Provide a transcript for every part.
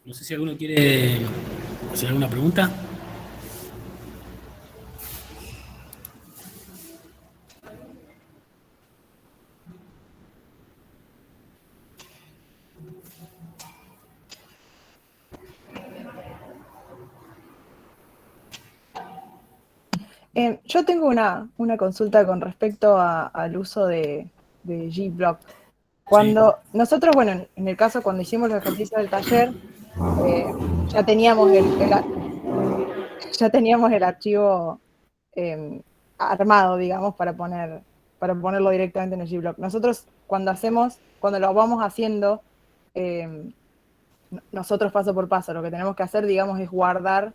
No sé si alguno quiere hacer alguna pregunta. Yo tengo una consulta con respecto al uso de G-Block. Sí. Cuando nosotros, bueno, en el caso cuando hicimos los ejercicios del taller, ya teníamos ya teníamos el archivo eh, armado, digamos, para ponerlo directamente en el G-Block. Nosotros cuando lo vamos haciendo, eh, nosotros paso por paso, lo que tenemos que hacer, digamos, es guardar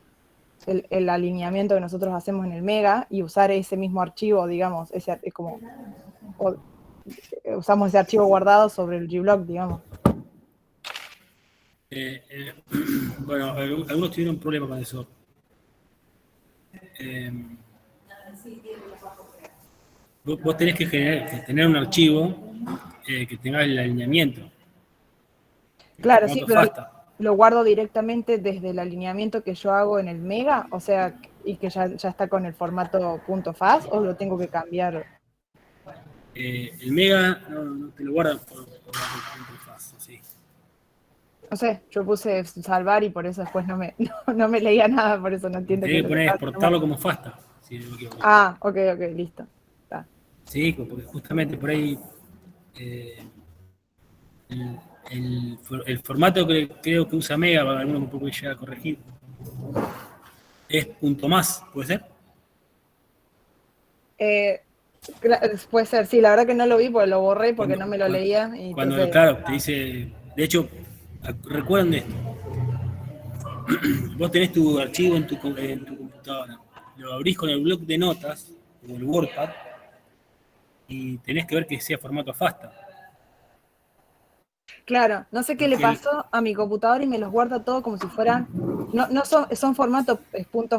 el alineamiento que nosotros hacemos en el Mega y usar ese mismo archivo, digamos, es como, usamos ese archivo guardado sobre el G-Block, digamos. Bueno, algunos tuvieron problemas con eso. Vos tenés que tener un archivo que tenga el alineamiento. El Claro, sí, formato pero FASTA. lo guardo directamente desde el alineamiento que yo hago en el Mega, o sea, y que ya está con el formato .faz, o lo tengo que cambiar. El Mega no te lo guarda por FASTA, sí. No sé, yo puse salvar y por eso después no me leía nada, por eso no entiendo qué es Tenés que lo que poner estaba haciendo mal. exportarlo como FASTA, si no me equivoco. Ah, ok, listo. Está. Sí, porque justamente por ahí eh, el, el formato que creo que usa Mega, alguno me puede llegar a corregir, es punto más, ¿puede ser? Eh, puede ser, sí, la verdad que no lo vi porque lo borré porque no me lo leía. Y Cuando entonces, claro, te dice, de hecho, recuerden esto, vos tenés tu archivo en tu computadora, lo abrís con el bloc de notas o el WordPad y tenés que ver que sea formato FASTA. claro, no sé qué le Porque pasó a mi computadora y me los guarda todo como si fueran, no son formato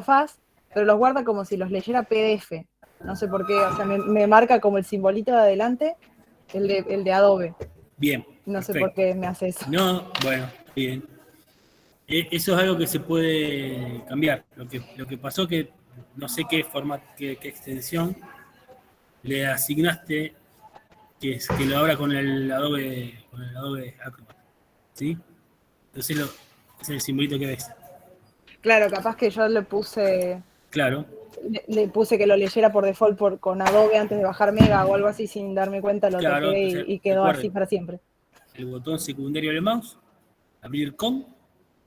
.faz, pero los guarda como si los leyera PDF. No sé por qué, o sea, me marca como el simbolito de adelante, el de Adobe. bien, No sé por perfecto. qué me hace eso. No, bueno, bien. Eso es algo que se puede cambiar. Lo que pasó que no sé qué formato, qué extensión le asignaste que lo abra con el Adobe Acrobat. ¿Sí? Entonces es el simbolito que ves. Claro, capaz que yo Claro, le puse que lo leyera por default con Adobe antes de bajar Mega o algo así sin darme cuenta, lo claro. toqué Entonces y quedó así recuerden, para siempre. el botón secundario del mouse, abrir con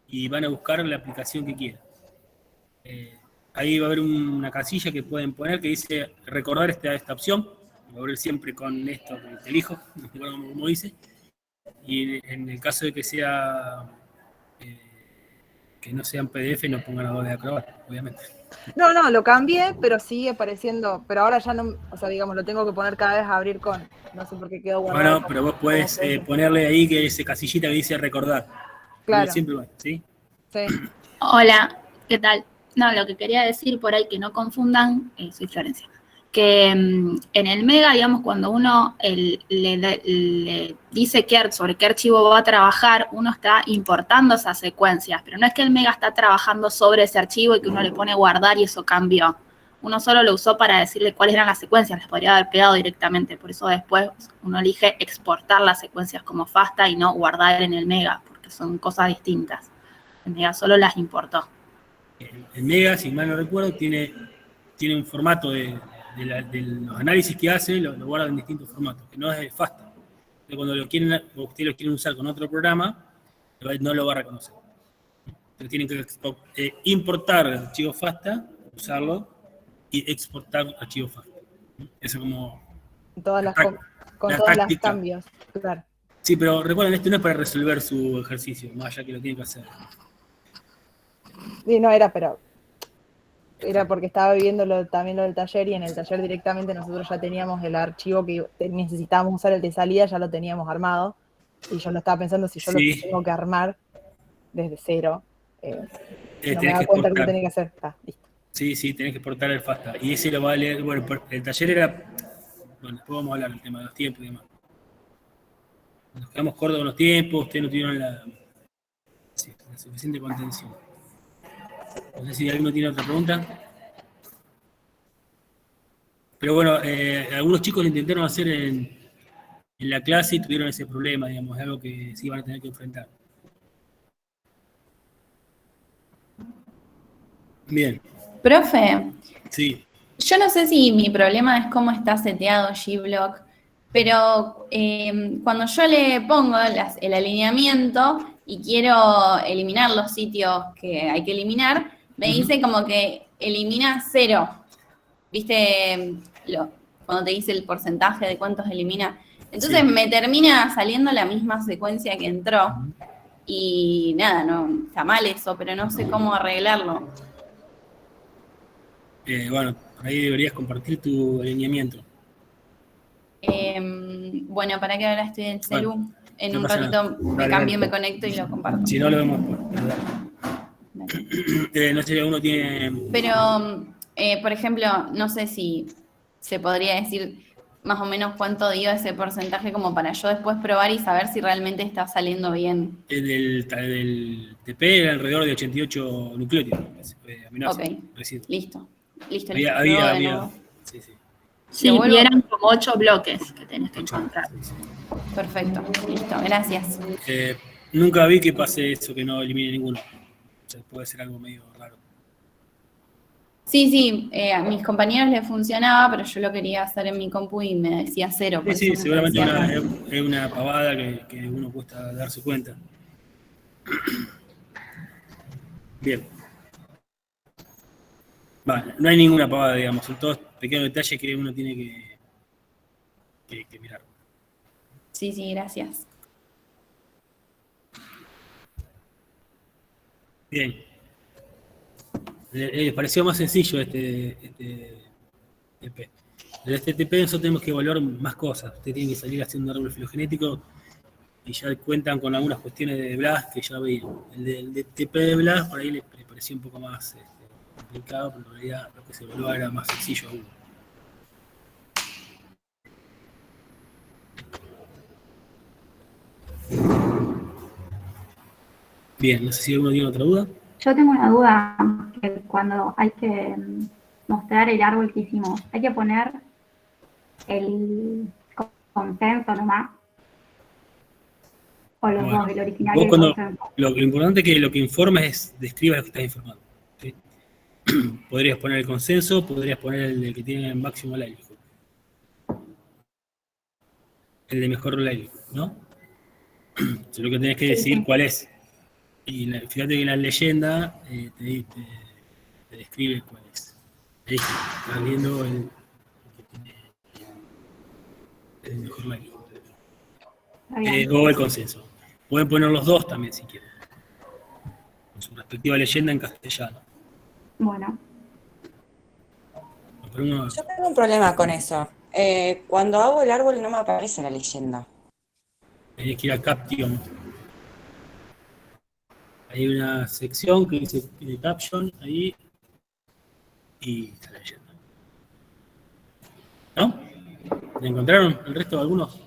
y van a buscar la aplicación que quieran. Ahí va a haber una casilla que pueden poner que dice recordar esta opción. Lo abrir siempre con esto que elijo, no recuerdo cómo dice. Y en el caso de que sea que no sean PDF, no pongan Adobe Acrobat, obviamente. No, lo cambié, pero sigue apareciendo, pero ahora ya no, o sea, digamos, lo tengo que poner cada vez a abrir no sé por qué quedó guardado Bueno, pero vos como podés PDF. ponerle ahí que ese casillita que dice recordar. Ponele Claro, siempre, ¿sí? sí. Hola, ¿qué tal? No, lo que quería decir por ahí que no confundan, soy Florencia, que en el Mega, digamos, cuando uno le dice sobre qué archivo va a trabajar, uno está importando esas secuencias, pero no es que el Mega está trabajando sobre ese archivo y que uno le pone guardar y eso cambió. Uno solo lo usó para decirle cuáles eran las secuencias, les podría haber pegado directamente, por eso después uno elige exportar las secuencias como FASTA y no guardar en el Mega, porque son cosas distintas. El Mega solo las importó. El Mega, si mal no recuerdo, tiene un formato de los análisis que hace, lo guarda en distintos formatos, que no es FASTA. Cuando ustedes lo quieren usar con otro programa, no lo va a reconocer. Pero tienen que importar archivo FASTA, usarlo, y exportar archivo FASTA. Eso como Todas la con la todos los táctica. cambios, claro. Sí, pero recuerden, esto no es para resolver su ejercicio, más allá que lo tienen que hacer. Sí, no era, pero era porque estaba viendo también lo del taller, y en el taller directamente nosotros ya teníamos el archivo que necesitábamos usar, el de salida, ya lo teníamos armado, y yo lo estaba pensando si yo lo Sí, tengo que armar desde cero. No me tenés da que cuenta que lo exportar. tenía que hacer. Está, listo. Sí, tenés que exportar el FASTA. Y ese lo va a leer. Bueno, el taller era. Bueno, después vamos a hablar del tema de los tiempos y demás. Nos quedamos cortos con los tiempos, ustedes no tuvieron la suficiente contención. No sé si alguno tiene otra pregunta. Pero bueno, algunos chicos lo intentaron hacer en la clase y tuvieron ese problema, digamos, es algo que sí van a tener que enfrentar. Bien, Profe, sí. yo no sé si mi problema es cómo está seteado G-Block, pero cuando yo le pongo el alineamiento y quiero eliminar los sitios que hay que eliminar, me dice como que elimina 0. ¿Viste? Cuando te dice el porcentaje de cuántos elimina. Entonces Sí. me termina saliendo la misma secuencia que entró. Y nada, no está mal eso, pero no sé cómo arreglarlo. Bueno, ahí deberías compartir tu alineamiento. Bueno, ¿para qué ahora estoy en el celu? Bueno, En no un pasa ratito nada. me Dale, cambio, dale. me conecto y lo comparto. Si no, lo vemos después. Dale. No sé si alguno tiene. Pero, por ejemplo, no sé si se podría decir más o menos cuánto dio ese porcentaje como para yo después probar y saber si realmente está saliendo bien. Del TP era alrededor de 88 nucleótidos. Ok, residuos. listo. Listo, Había, listo. Pruebo de había. nuevo. Sí, sí. Sí, Lo vuelvo y a- eran como 8 bloques que tenés que 8. encontrar. Sí, sí. Perfecto, listo, gracias. Nunca vi que pase eso, que no elimine ninguno. O sea, puede ser algo medio raro. Sí, a mis compañeros les funcionaba, pero yo lo quería hacer en mi compu y me decía 0. Por Sí, eso me seguramente parecía raro. es una pavada que uno cuesta darse cuenta. Bien. Vale, no hay ninguna pavada, digamos, son todos pequeños detalles que uno tiene que mirar. Sí, gracias. Bien. Les pareció más sencillo este TP. En este TP nosotros tenemos que evaluar más cosas. Ustedes tienen que salir haciendo un árbol filogenético y ya cuentan con algunas cuestiones de BLAST que ya veían. El de TP de BLAST por ahí le pareció un poco más complicado, pero en realidad lo que se evaluaba era más sencillo aún. Bien, no sé si alguno tiene otra duda. Yo tengo una duda, que cuando hay que mostrar el árbol que hicimos, ¿hay que poner el consenso nomás? ¿O los Bueno, dos, el original y vos el cuando, consenso? lo importante es que lo que informes describa lo que estás informando. ¿Sí? Podrías poner el consenso, podrías poner el que tiene el máximo likelihood. El de mejor likelihood, ¿no? Entonces, lo que tenés que decidir cuál es. Y fíjate que la leyenda te describe cuál es. Ahí estás viendo el que tiene el mejor likelihood. O el consenso. Pueden poner los dos también si quieren. Con su respectiva leyenda en castellano. Bueno. Yo tengo un problema con eso. Cuando hago el árbol no me aparece la leyenda. Tenés que ir a Caption. Hay una sección que dice Caption ahí y está la leyenda. ¿No? ¿La encontraron el resto de algunos?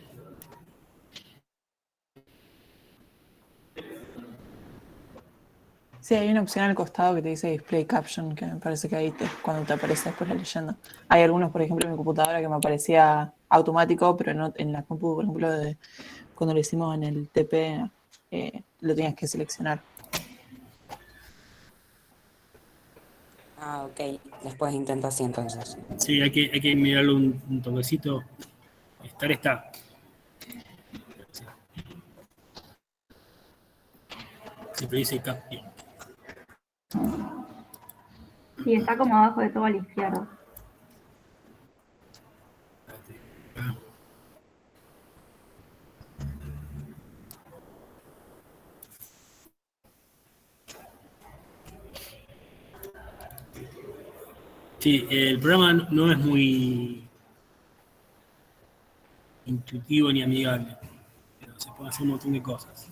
Sí, hay una opción al costado que te dice Display Caption, que me parece que ahí cuando te aparece después la leyenda. Hay algunos, por ejemplo, en mi computadora que me aparecía automático, pero no en la compu, por ejemplo, cuando lo hicimos en el TP, lo tenías que seleccionar. Ah, ok. Después intento así entonces. Sí, hay que mirarlo un toquecito. Está. Siempre dice caption. Sí, está como abajo de todo a la izquierda. Sí, el programa no es muy intuitivo ni amigable, pero se puede hacer un montón de cosas.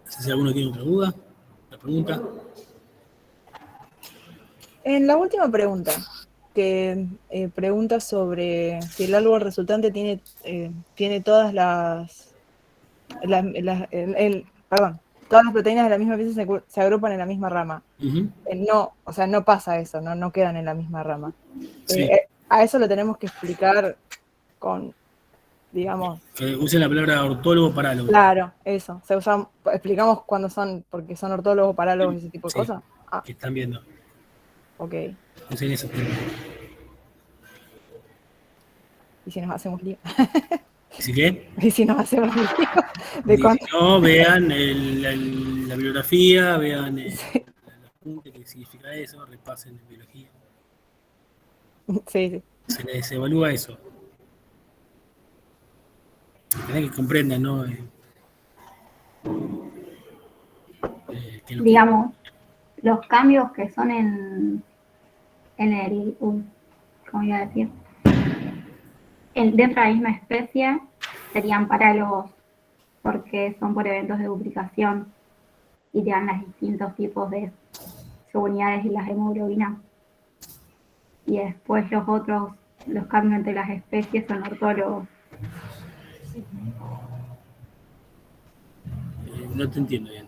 No sé si alguno tiene otra duda, la pregunta. En la última pregunta, que pregunta sobre si el árbol resultante tiene todas perdón, todas las proteínas de la misma pieza se agrupan en la misma rama. Uh-huh. No, o sea, no pasa eso, no quedan en la misma rama. Sí. A eso lo tenemos que explicar con, digamos... Que usen la palabra ortólogo parálogo. Claro, eso. Explicamos cuándo son, porque son ortólogos, parálogos y ese tipo de Sí, cosas. Ah, que están viendo. ok. Usen esos términos. ¿Y si nos hacemos lío? ¿Sí qué? ¿Y si nos hacemos lío? Y si no, vean la bibliografía, vean Sí. el apunte, qué significa eso, repasen en biología. Sí. Se les evalúa eso. Tienen que comprendan, ¿no? Digamos, los cambios que son en el, ¿cómo iba a decir? Dentro de la misma especie serían parálogos porque son por eventos de duplicación y te dan los distintos tipos de subunidades de las hemoglobinas. Y después los cambios entre las especies son ortólogos. No te entiendo bien.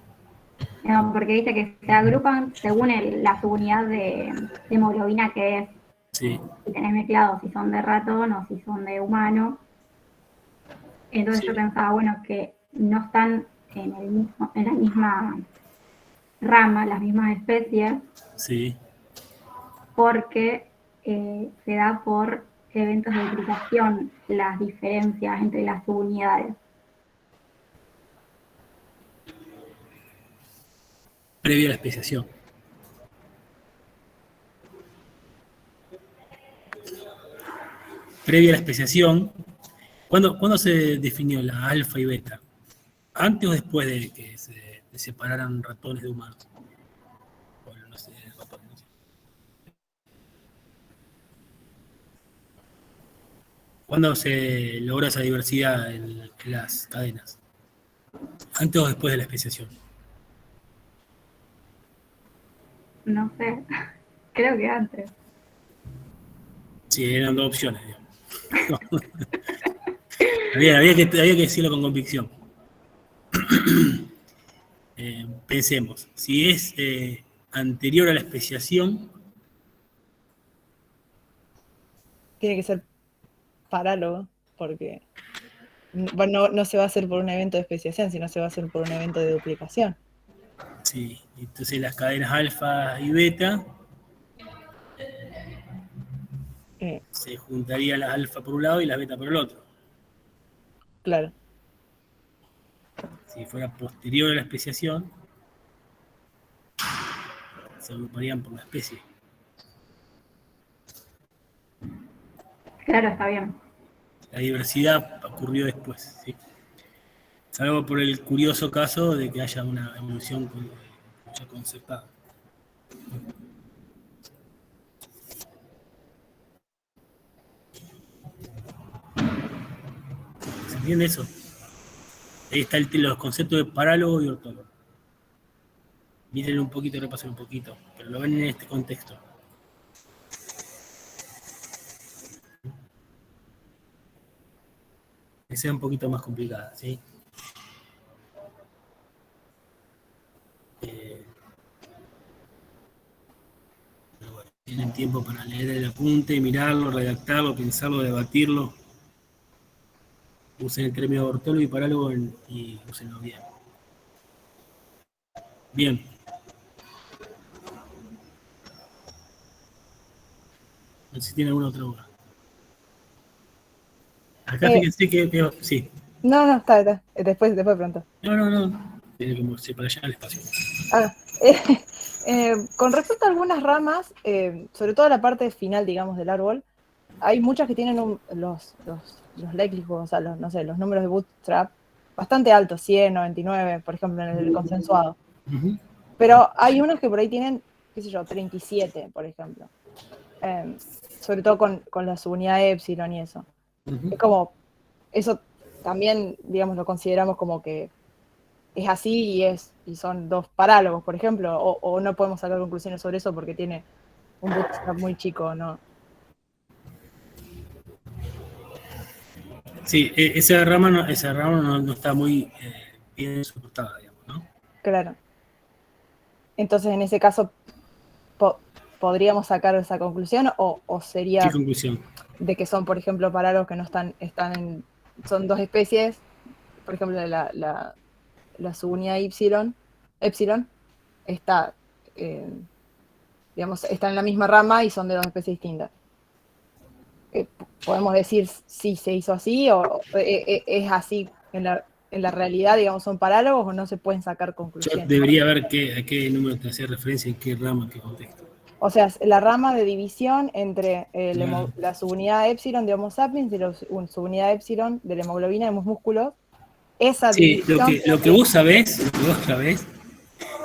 No, porque dice que se agrupan según la subunidad de hemoglobina que es. Sí. Si tenés mezclados si son de ratón o si son de humano. Entonces Sí. yo pensaba, bueno, que no están en la misma rama, las mismas especies, Sí. porque se da por eventos de duplicación las diferencias entre las subunidades. Previa a la especiación. Previa a la especiación, ¿cuándo se definió la alfa y beta? ¿Antes o después de que se separaran ratones de humanos? Bueno, no sé, ratones, no sé. ¿Cuándo se logró esa diversidad en las cadenas? ¿Antes o después de la especiación? No sé, creo que antes. Sí, eran dos opciones, digamos. había que decirlo con convicción. Pensemos, si es anterior a la especiación, Tiene que ser parálogo, porque no se va a hacer por un evento de especiación, sino se va a hacer por un evento de duplicación. sí, entonces las cadenas alfa y beta se juntarían las alfa por un lado y las beta por el otro. Claro. Si fuera posterior a la especiación, se agruparían por la especie. Claro, está bien. La diversidad ocurrió después, ¿sí? Salvo por el curioso caso de que haya una evolución ya concertada. ¿Se entiende eso? Ahí están los conceptos de parálogo y ortólogo. Mírenlo un poquito, repasen un poquito, pero lo ven en este contexto. Que sea un poquito más complicada, ¿sí? tiempo para leer el apunte, mirarlo, redactarlo, pensarlo, debatirlo. Usen el término ortólogo y parálogo y úsenlo bien. Bien. No sé si tiene alguna otra duda. Acá fíjense que sí. No, está. Después pronto. No. Tiene como se para allá el espacio. Con respecto a algunas ramas, sobre todo la parte final, digamos, del árbol, hay muchas que tienen los likelihoods, o sea, los números de bootstrap bastante altos, 100, 99, por ejemplo, en el consensuado. Uh-huh. Pero hay unas que por ahí tienen, qué sé yo, 37, por ejemplo. Sobre todo con la subunidad epsilon y eso. Uh-huh. Es como, eso también, digamos, lo consideramos como que es así y son dos parálogos, por ejemplo, o no podemos sacar conclusiones sobre eso porque tiene un bootstrap muy chico, ¿no? Sí, esa rama no está muy bien soportada, digamos, ¿no? Claro. Entonces, en ese caso, ¿podríamos sacar esa conclusión o sería ¿Qué conclusión? de que son, por ejemplo, parálogos que no son dos especies, por ejemplo, la subunidad epsilon está, digamos, está en la misma rama y son de dos especies distintas? ¿Podemos decir si se hizo así o es así en la realidad, digamos, son parálogos o no se pueden sacar Yo conclusiones? debería ver a qué número te hacía referencia, en qué rama, en qué contexto. O sea, la rama de división entre la subunidad epsilon de Homo sapiens y la subunidad epsilon de la hemoglobina de los músculos, esa Sí, división... lo que vos sabés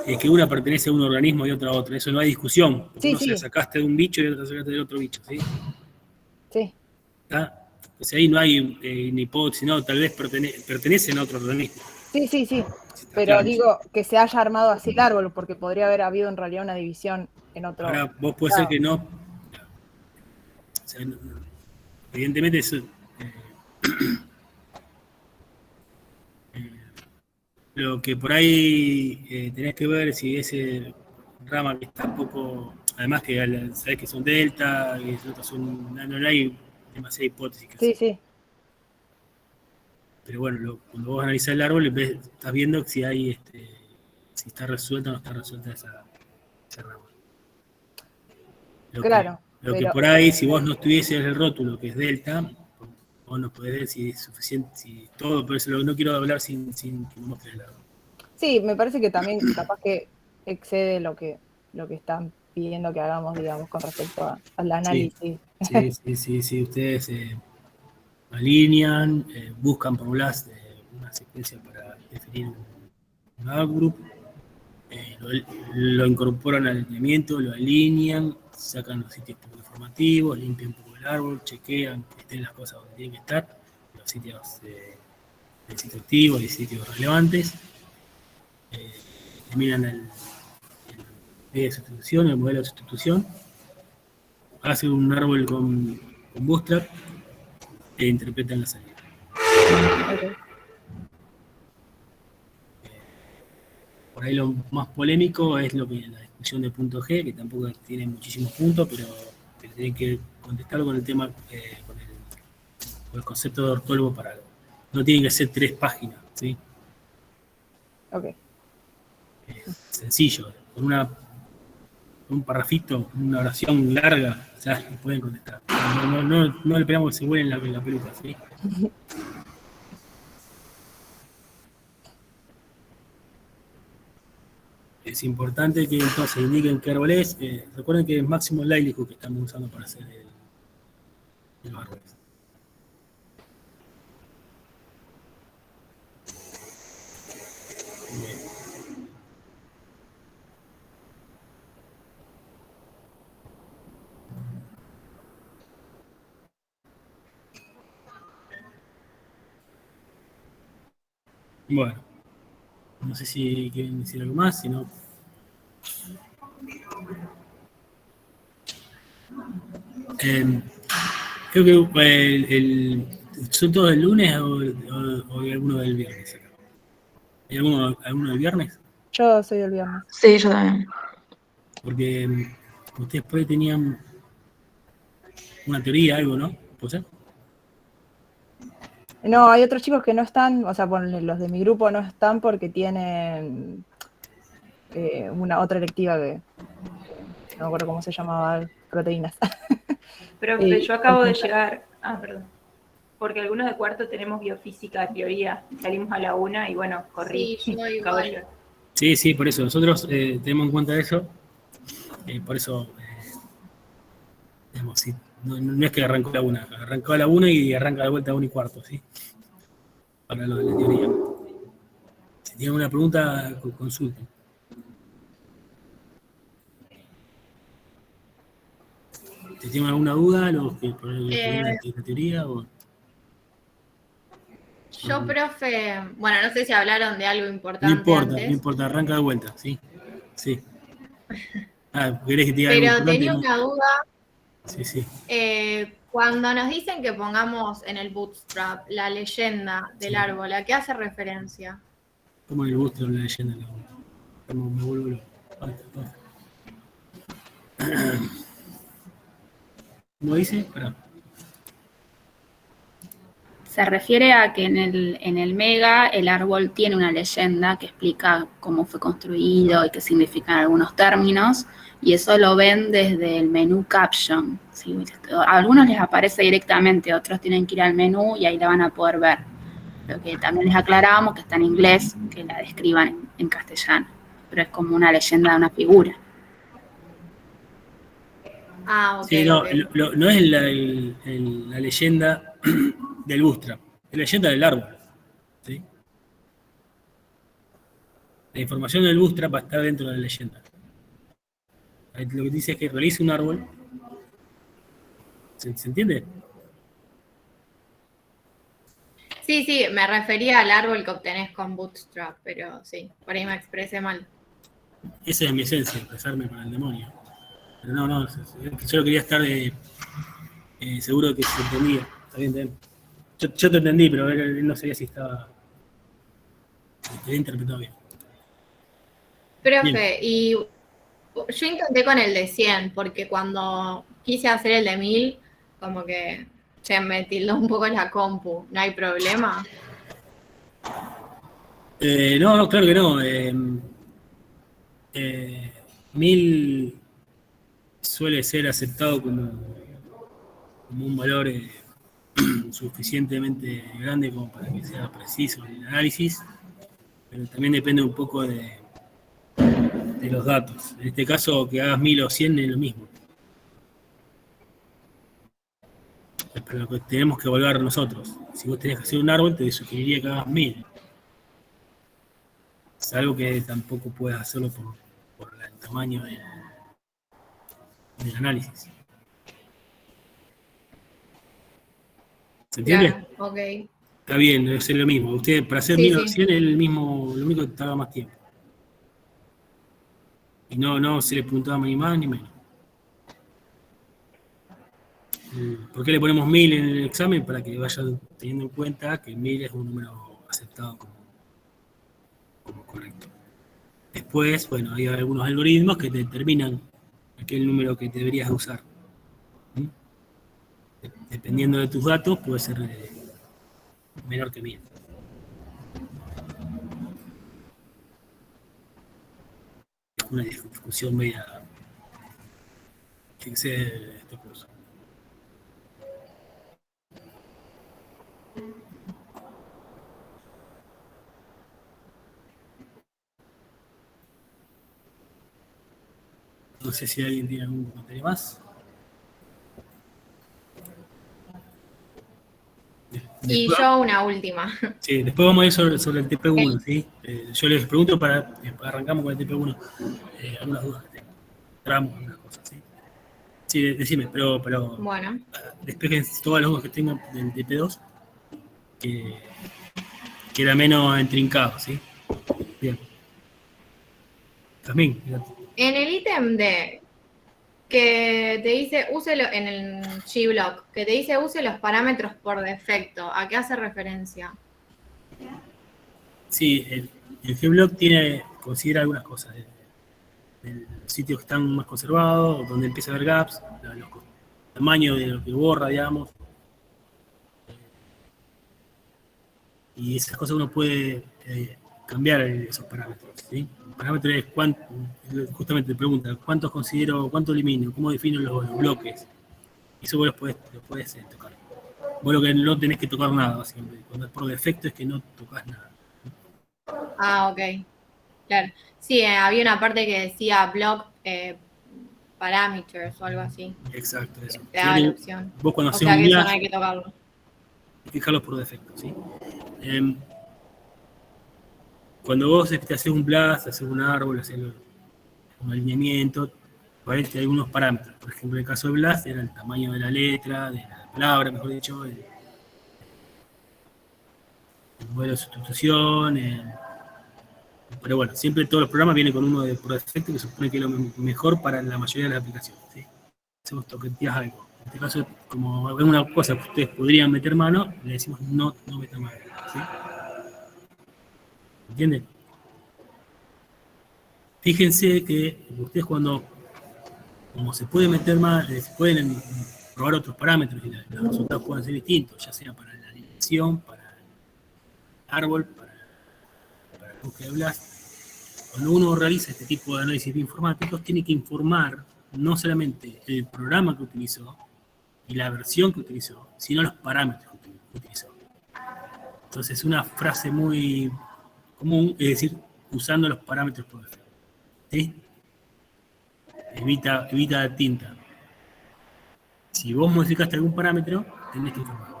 es que una pertenece a un organismo y otra a otro. Eso no hay discusión. Sí, Uno se la sí, sacaste de un bicho y otra sacaste del otro bicho, ¿sí? sí, ¿Está? O sea, ahí no hay ni hipótesis, no, tal vez pertenecen a otro organismo. sí. Pero Claro. digo que se haya armado así el árbol, porque podría haber habido en realidad una división en otro... Ahora, vos puede ser que no. O sea, evidentemente eso. Lo que por ahí tenés que ver si ese rama que está un poco. Además que sabés que son delta, y otros son. No hay demasiada hipótesis que Sí, hacer. sí, Pero bueno, cuando vos analizás el árbol, estás viendo si hay si está resuelta o no está resuelta esa rama. claro. Lo que Pero por ahí, si vos no tuvieses el rótulo que es delta, vos no podés ver si es suficiente, si todo, pero eso no quiero hablar sin que me muestres el árbol. sí, me parece que también capaz que excede lo que están pidiendo que hagamos, digamos, con respecto al análisis. Sí, ustedes alinean, buscan por un lado una secuencia para definir un outgroup, lo incorporan al alineamiento, lo alinean, sacan los sitios poco informativos, limpian un poco el árbol, chequean que estén las cosas donde tienen que estar, los sitios el sitio activo y sitios relevantes, terminan el medio de sustitución, el modelo de sustitución, hacen un árbol con bootstrap e interpretan la salida. Okay. Por ahí lo más polémico es lo que la discusión de punto G, que tampoco tiene muchísimos puntos, pero tienen que contestarlo con el tema, con el concepto de ortólogo parálelo. No tienen que ser 3 páginas, ¿sí? Ok. Sencillo, con un parrafito, una oración larga, ya pueden contestar. No le pegamos que se vuelen la peluca, ¿sí? Es importante que entonces indiquen qué árbol es. Recuerden que es máximo likelihood que estamos usando para hacer los árboles. Bien. Bueno, no sé si quieren decir algo más, si no. Creo que ¿son todos del lunes o hay alguno del viernes acá? ¿Hay alguno del viernes? Yo soy el viernes. Sí, yo también. Porque ustedes por ahí tenían una teoría, algo, ¿no? ¿Puede ser? No, hay otros chicos que no están, o sea, ponle, los de mi grupo no están porque tienen una otra electiva que no me acuerdo cómo se llamaba, proteínas. Profe, yo acabo de entonces, llegar. Ah, perdón. Porque algunos de cuarto tenemos biofísica, teoría. Salimos a la 1 y bueno, corrí. Sí, yo Acabo de igual. llegar. Sí, por eso. Nosotros tenemos en cuenta eso. Por eso, digamos, sí, no es que arrancó a la 1. Arrancó a la 1 y arranca de vuelta a 1:15, ¿sí? Para lo de la teoría. Si tienen una pregunta, consulten. Si tienen alguna duda, por la teoría o... Yo, profe, bueno, no sé si hablaron de algo No importante antes, importa, arranca de vuelta, ¿sí? Sí. Ah, ¿querés que te diga algo pero importante? tenía No. una duda. Sí. Cuando nos dicen que pongamos en el bootstrap la leyenda del árbol, ¿a qué hace referencia? ¿Cómo le gusta la leyenda? Como me vuelvo loco. ¿Cómo dice? Pará. Se refiere a que en el Mega el árbol tiene una leyenda que explica cómo fue construido y qué significan algunos términos, y eso lo ven desde el menú Caption. ¿Sí? A algunos les aparece directamente, otros tienen que ir al menú y ahí la van a poder ver. Lo que también les aclaramos que está en inglés, que la describan en castellano, pero es como una leyenda de una figura. Ah, ok, Sí, no, ok. no es la leyenda del bootstrap, es la leyenda del árbol. ¿Sí? La información del bootstrap va a estar dentro de la leyenda. Lo que dice es que realice un árbol. ¿Se entiende? Sí, me refería al árbol que obtenés con Bootstrap, pero sí, por ahí me expresé mal. Esa es mi esencia, expresarme para el demonio. Pero no, solo quería estar seguro de que se entendía. Está bien. Yo te entendí, pero él no sabía si estaba interpretado bien. Profe, y yo intenté con el de 100, porque cuando quise hacer el de 1000, como que me tildó un poco la compu. ¿No hay problema? No, claro que no. 1000 suele ser aceptado como un valor suficientemente grande como para que sea preciso en el análisis, pero también depende un poco de los datos. En este caso, que hagas 1000 o 100 es lo mismo. Pero lo que tenemos que evaluar nosotros. Si vos tenés que hacer un árbol, te sugeriría que hagas 1000. Es algo que tampoco puedes hacerlo por el tamaño del análisis. ¿Se entiende? Claro, ok. Está bien, debe ser lo mismo. Usted, para hacer Sí, 1000 o sí. 100 es lo único que tarda más tiempo. Y no se le preguntaba ni más ni menos. ¿Por qué le ponemos 1000 en el examen? Para que vayan teniendo en cuenta que 1000 es un número aceptado como correcto. Después, bueno, hay algunos algoritmos que te determinan aquel número que deberías usar. Dependiendo de tus datos, puede ser menor que 1000. Es una discusión media que excede este curso. No sé si alguien tiene algún comentario más. Y yo una última. Sí, después vamos a ir sobre el TP1, ¿sí? Yo les pregunto arrancamos con el TP1, algunas dudas que tengo. Tramos, algunas cosas, ¿sí? Sí, decime, pero Bueno. despejen todas las dudas que tengan del TP2, que era menos intrincado, ¿sí? Bien. También, En el ítem de que te dice úselo en el Gblock, que te dice use los parámetros por defecto, ¿a qué hace referencia? sí, el Gblock considera algunas cosas. Los sitios que están más conservados, donde empieza a haber gaps, tamaño de lo que borra, digamos. Y esas cosas uno puede cambiar esos parámetros, ¿sí? El parámetro es cuánto, justamente te pregunta, ¿cuántos considero, cuánto elimino, cómo defino los bloques? Eso vos lo podés tocar. Vos lo que no tenés que tocar nada, básicamente. Cuando es por defecto es que no tocas nada. Ah, ok. Claro. Sí, había una parte que decía block parameters o algo así. Exacto, eso. Te daba la opción. Vos cuando O haces sea un que eso blast, no hay que tocarlo. fijarlos por defecto, ¿sí? Cuando vos te haces un blast, haces un árbol, haces un alineamiento, hay algunos parámetros. Por ejemplo, en el caso de blast era el tamaño de la letra, de la palabra, mejor dicho, el modelo de sustitución, pero bueno, siempre todos los programas vienen con uno por defecto que supone que es lo mejor para la mayoría de las aplicaciones, ¿sí? Hacemos toqueteas algo. En este caso, como alguna cosa que ustedes podrían meter mano, le decimos no meter mano, ¿sí? ¿Entienden? Fíjense que ustedes como se puede meter más, se pueden probar otros parámetros y los resultados pueden ser distintos, ya sea para la alineación, para el árbol, para el búsqueda de blast. Cuando uno realiza este tipo de análisis informáticos, tiene que informar no solamente el programa que utilizó y la versión que utilizó, sino los parámetros que utilizó. Entonces, una frase muy común es decir, usando los parámetros por defecto. ¿Sí? Evita la tinta. Si vos modificaste algún parámetro, tenés que informar.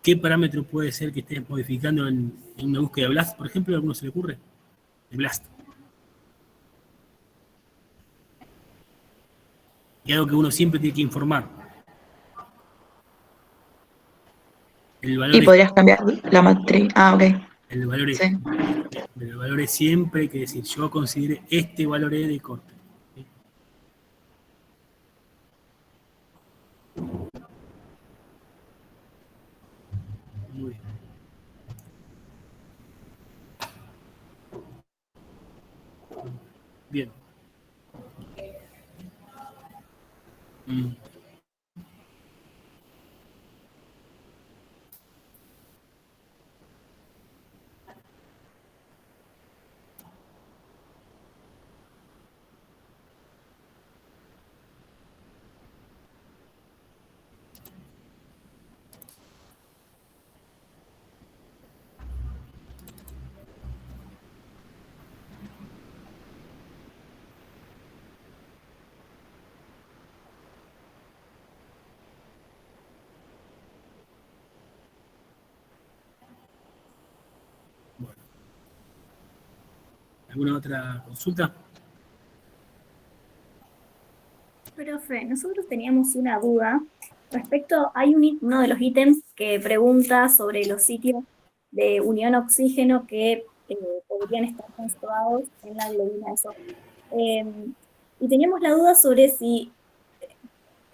¿Qué parámetro puede ser que estés modificando en una búsqueda de blast, por ejemplo? ¿A alguno se le ocurre? De blast. Y algo que uno siempre tiene que informar. El valor Y podrías cambiar la matriz. Ah, ok. El valor es, Sí. el valor es siempre hay que decir, yo consideré este valor de corte. ¿Sí? Muy bien. Bien. Bueno. ¿Alguna otra consulta? Profe, nosotros teníamos una duda respecto, hay uno de los ítems que pregunta sobre los sitios de unión oxígeno que podrían estar conservados en la globina de soja. Y teníamos la duda sobre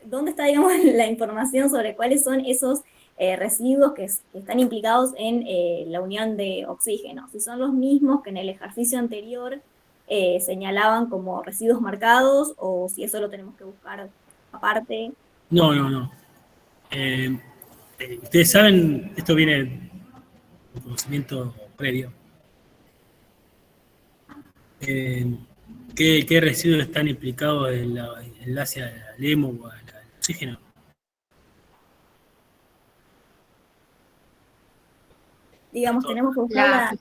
dónde está, digamos, la información sobre cuáles son esos residuos que están implicados en la unión de oxígeno. Si son los mismos que en el ejercicio anterior señalaban como residuos marcados, o si eso lo tenemos que buscar aparte. No. Ustedes saben, esto viene de conocimiento previo. ¿Qué residuos están implicados en el enlace al LEMO o al oxígeno? Digamos, tenemos que buscar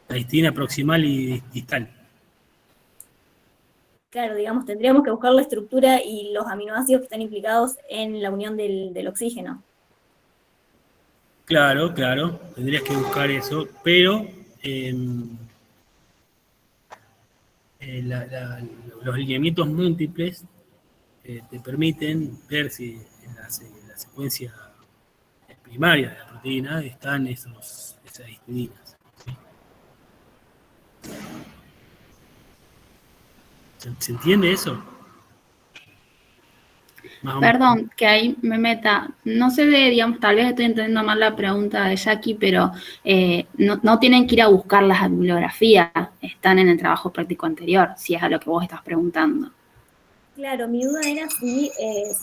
la histina proximal y distal. Claro, digamos, tendríamos que buscar la estructura y los aminoácidos que están implicados en la unión del oxígeno. Claro, tendrías que buscar eso, pero los lineamientos múltiples te permiten ver si en la secuencia primaria de la proteína están esas histidines. ¿Sí? ¿Se entiende eso? Perdón, que ahí me meta. No sé digamos, tal vez estoy entendiendo mal la pregunta de Jackie, pero no tienen que ir a buscar las bibliografías, están en el trabajo práctico anterior, si es a lo que vos estás preguntando. Claro, mi duda era si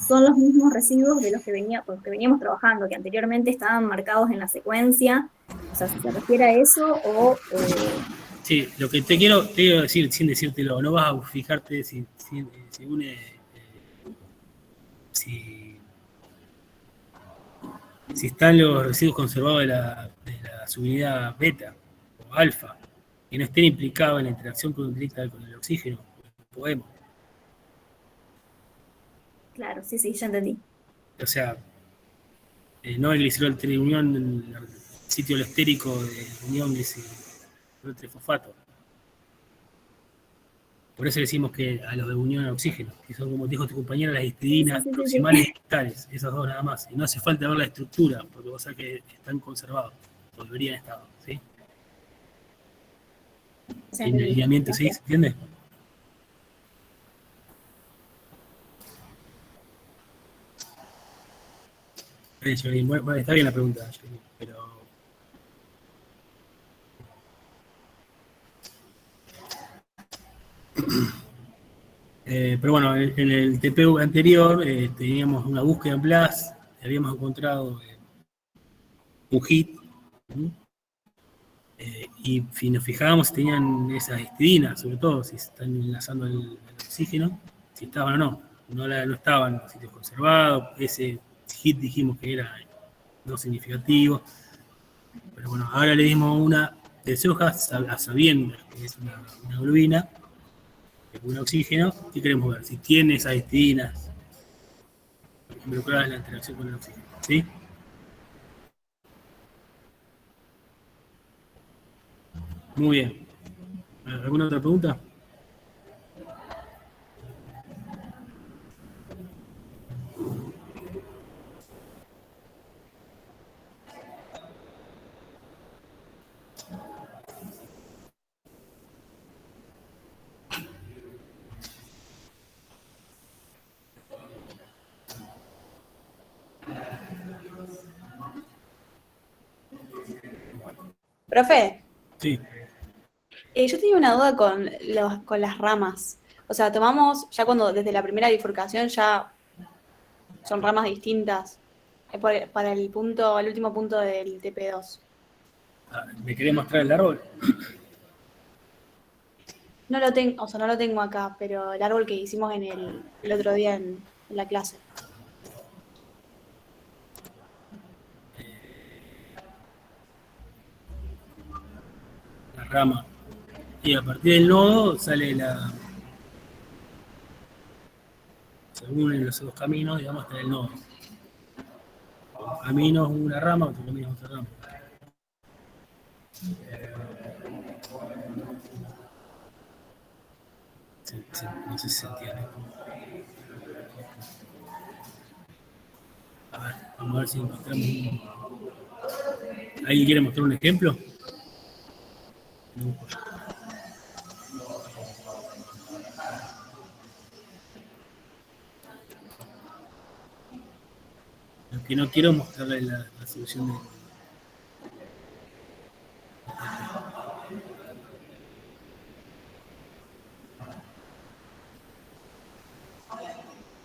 son los mismos residuos de los que veníamos trabajando, que anteriormente estaban marcados en la secuencia, o sea, si se refiere a eso o... Sí, lo que te quiero decir, sin decírtelo, no vas a fijarte si están los residuos conservados de la subunidad beta o alfa, que no estén implicados en la interacción directa con el oxígeno, podemos. Claro, sí, ya entendí. O sea, no el glicerol triunión, el sitio estérico de unión glicerol trifosfato. Por eso decimos que a los de unión a oxígeno, que son, como dijo tu compañera, las histidinas proximales y distales, esas dos nada más. Y no hace falta ver la estructura, porque vos sabés que están conservados, o deberían estar, ¿sí? En el lineamiento, ¿sí? ¿Se entiende? Bueno, está bien la pregunta, pero... pero bueno, en el TPU anterior teníamos una búsqueda en BLAST, habíamos encontrado un hit, y nos fijábamos si tenían esas histidinas, sobre todo si están enlazando el oxígeno, si estaban o no. No estaban en los sitios conservados, ese hit dijimos que era no significativo, pero bueno, ahora le dimos una de soja sabiendo que es una globina, que es un oxígeno, y queremos ver si tiene esas histidinas involucradas en la interacción con el oxígeno, ¿sí? Muy bien. ¿Alguna otra pregunta? Profe. Sí. Yo tenía una duda con las ramas. O sea, tomamos, ya cuando desde la primera bifurcación ya son ramas distintas para el último punto del TP2. ¿Me querés mostrar el árbol? No lo tengo, o sea, no lo tengo acá, pero el árbol que hicimos el otro día en la clase. La rama. Y a partir del nodo sale según en los dos caminos, digamos, hasta el nodo. Un camino es una rama, otro camino es otra rama. No sé si se entiende. A ver, vamos a ver si encontramos ¿Alguien quiere mostrar un ejemplo? Lo que no quiero mostrarle la solución de...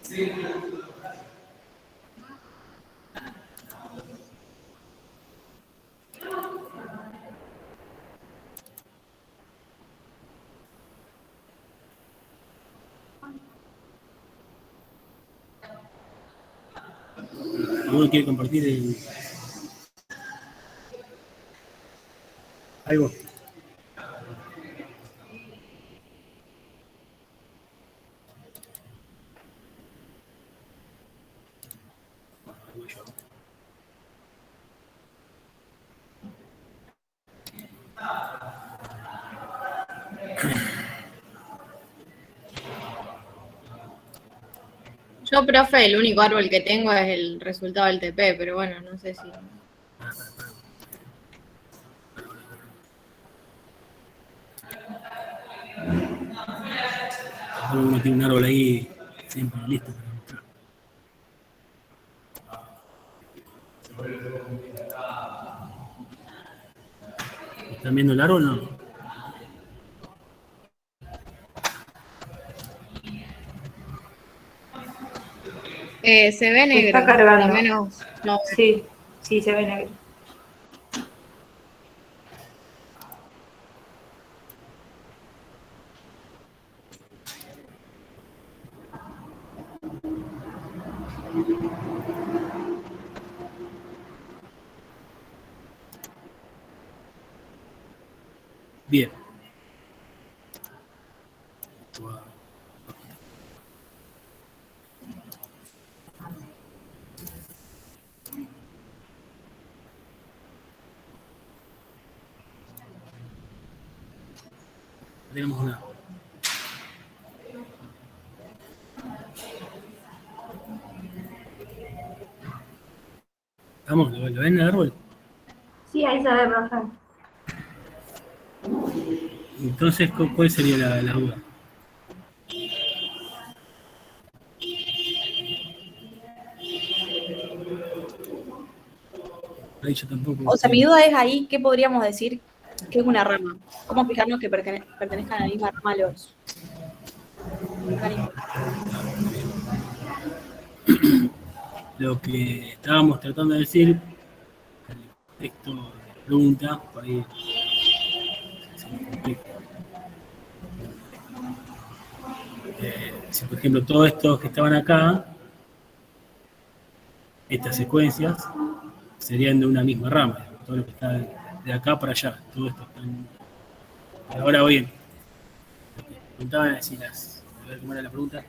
Sí. ¿Alguno quiere compartir algo? Yo, profe, el único árbol que tengo es el resultado del TP, pero bueno, no sé si... Uno tiene un árbol ahí siempre listo para mostrar. ¿Están viendo el árbol o no? Se ve negro. Está cargando. Por lo menos no. Sí, sí, se ve negro. Bien. Tenemos una. Vamos, ¿lo ven en el árbol? Sí, ahí se ve, profe. Entonces, ¿cuál sería la duda? Ahí yo tampoco. O sea, mi duda es ahí, ¿qué podríamos decir que es una rama? ¿Cómo fijarnos que pertenezcan a la misma rama los organismos? Lo que estábamos tratando de decir, el texto de pregunta, por ahí se me complica. Si por ejemplo todos estos que estaban acá, estas secuencias, serían de una misma rama, todo lo que está de acá para allá, todo esto está. Ahora bien, lo que preguntaban es si a ver cómo era la pregunta.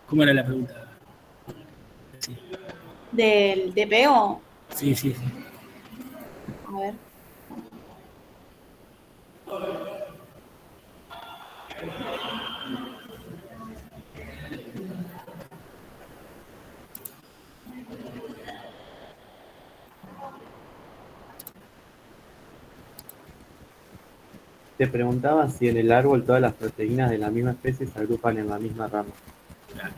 ¿Cómo era la pregunta? Sí. ¿Del DPO? Sí. A ver. Te preguntaba si en el árbol todas las proteínas de la misma especie se agrupan en la misma rama. Claro.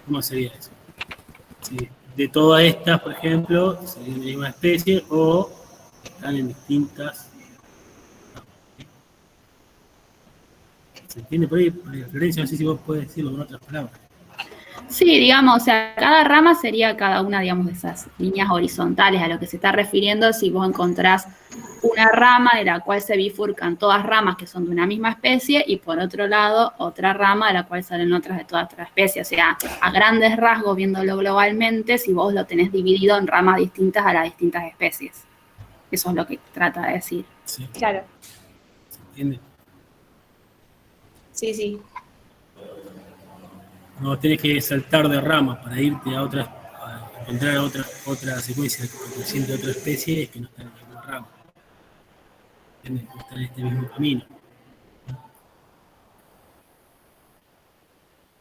¿Cómo sería eso? Sí. De todas estas, por ejemplo, serían de la misma especie o están en distintas. ¿Se entiende por ahí? Florencia, no sé si vos podés decirlo con otras palabras. Sí, digamos, o sea, cada rama sería cada una, digamos, de esas líneas horizontales a lo que se está refiriendo. Si vos encontrás una rama de la cual se bifurcan todas ramas que son de una misma especie y por otro lado otra rama de la cual salen otras de toda otra especie. O sea, a grandes rasgos, viéndolo globalmente, si vos lo tenés dividido en ramas distintas a las distintas especies. Eso es lo que trata de decir. Sí. Claro. ¿Se entiende? Sí. No tenés que saltar de rama para irte a encontrar otra secuencia perteneciente a otra especie que no está en la misma rama. ¿Entiendes? No está en este mismo camino.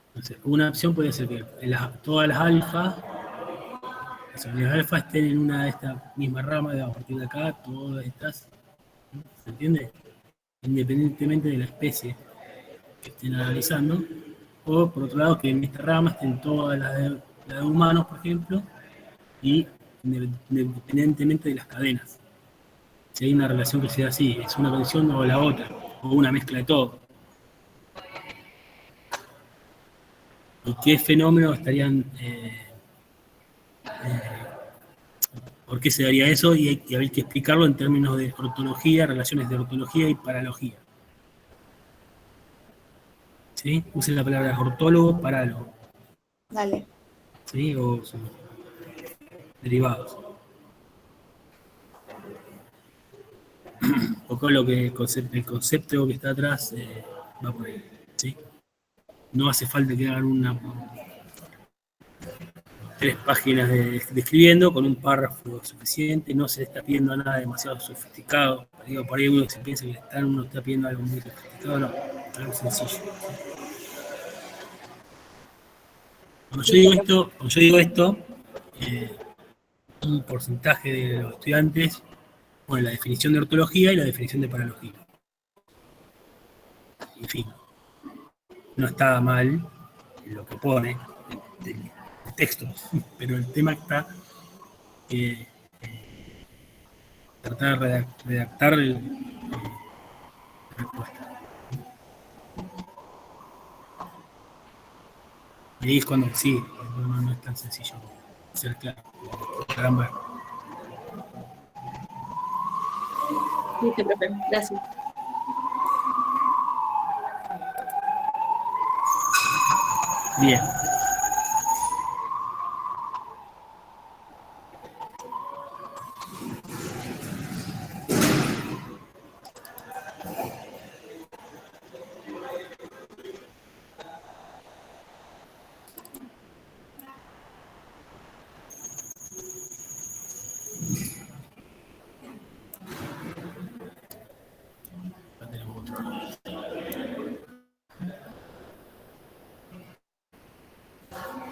Entonces, una opción puede ser que todas las alfas estén en una de estas mismas ramas, a partir de acá, todas estas, ¿no? ¿Se entiende? Independientemente de la especie que estén analizando. O, por otro lado, que en esta rama estén todas las de humanos, por ejemplo, y independientemente de las cadenas. Si hay una relación que sea así, es una condición o la otra, o una mezcla de todo. ¿Y qué fenómenos estarían... ¿por qué se daría eso? Y hay que explicarlo en términos de ortología, relaciones de ortología y paralogía. ¿Sí? Usen la palabra ortólogo, parálogo. Dale. ¿Sí? O son derivados. Un poco el concepto que está atrás va por ahí. ¿Sí? No hace falta que hagan 3 páginas describiendo con un párrafo suficiente, no se le está pidiendo nada demasiado sofisticado. Digo, por ahí uno se piensa que uno está pidiendo algo muy sofisticado, no, algo sencillo. Cuando yo digo esto, un porcentaje de los estudiantes pone la definición de ortología y la definición de paralogía. En fin, no está mal lo que pone el texto, pero el tema está tratar de redactar la respuesta. Y ahí es cuando sí, no es tan sencillo ser claro. Podrán ver. Listo, profe. Gracias. Bien.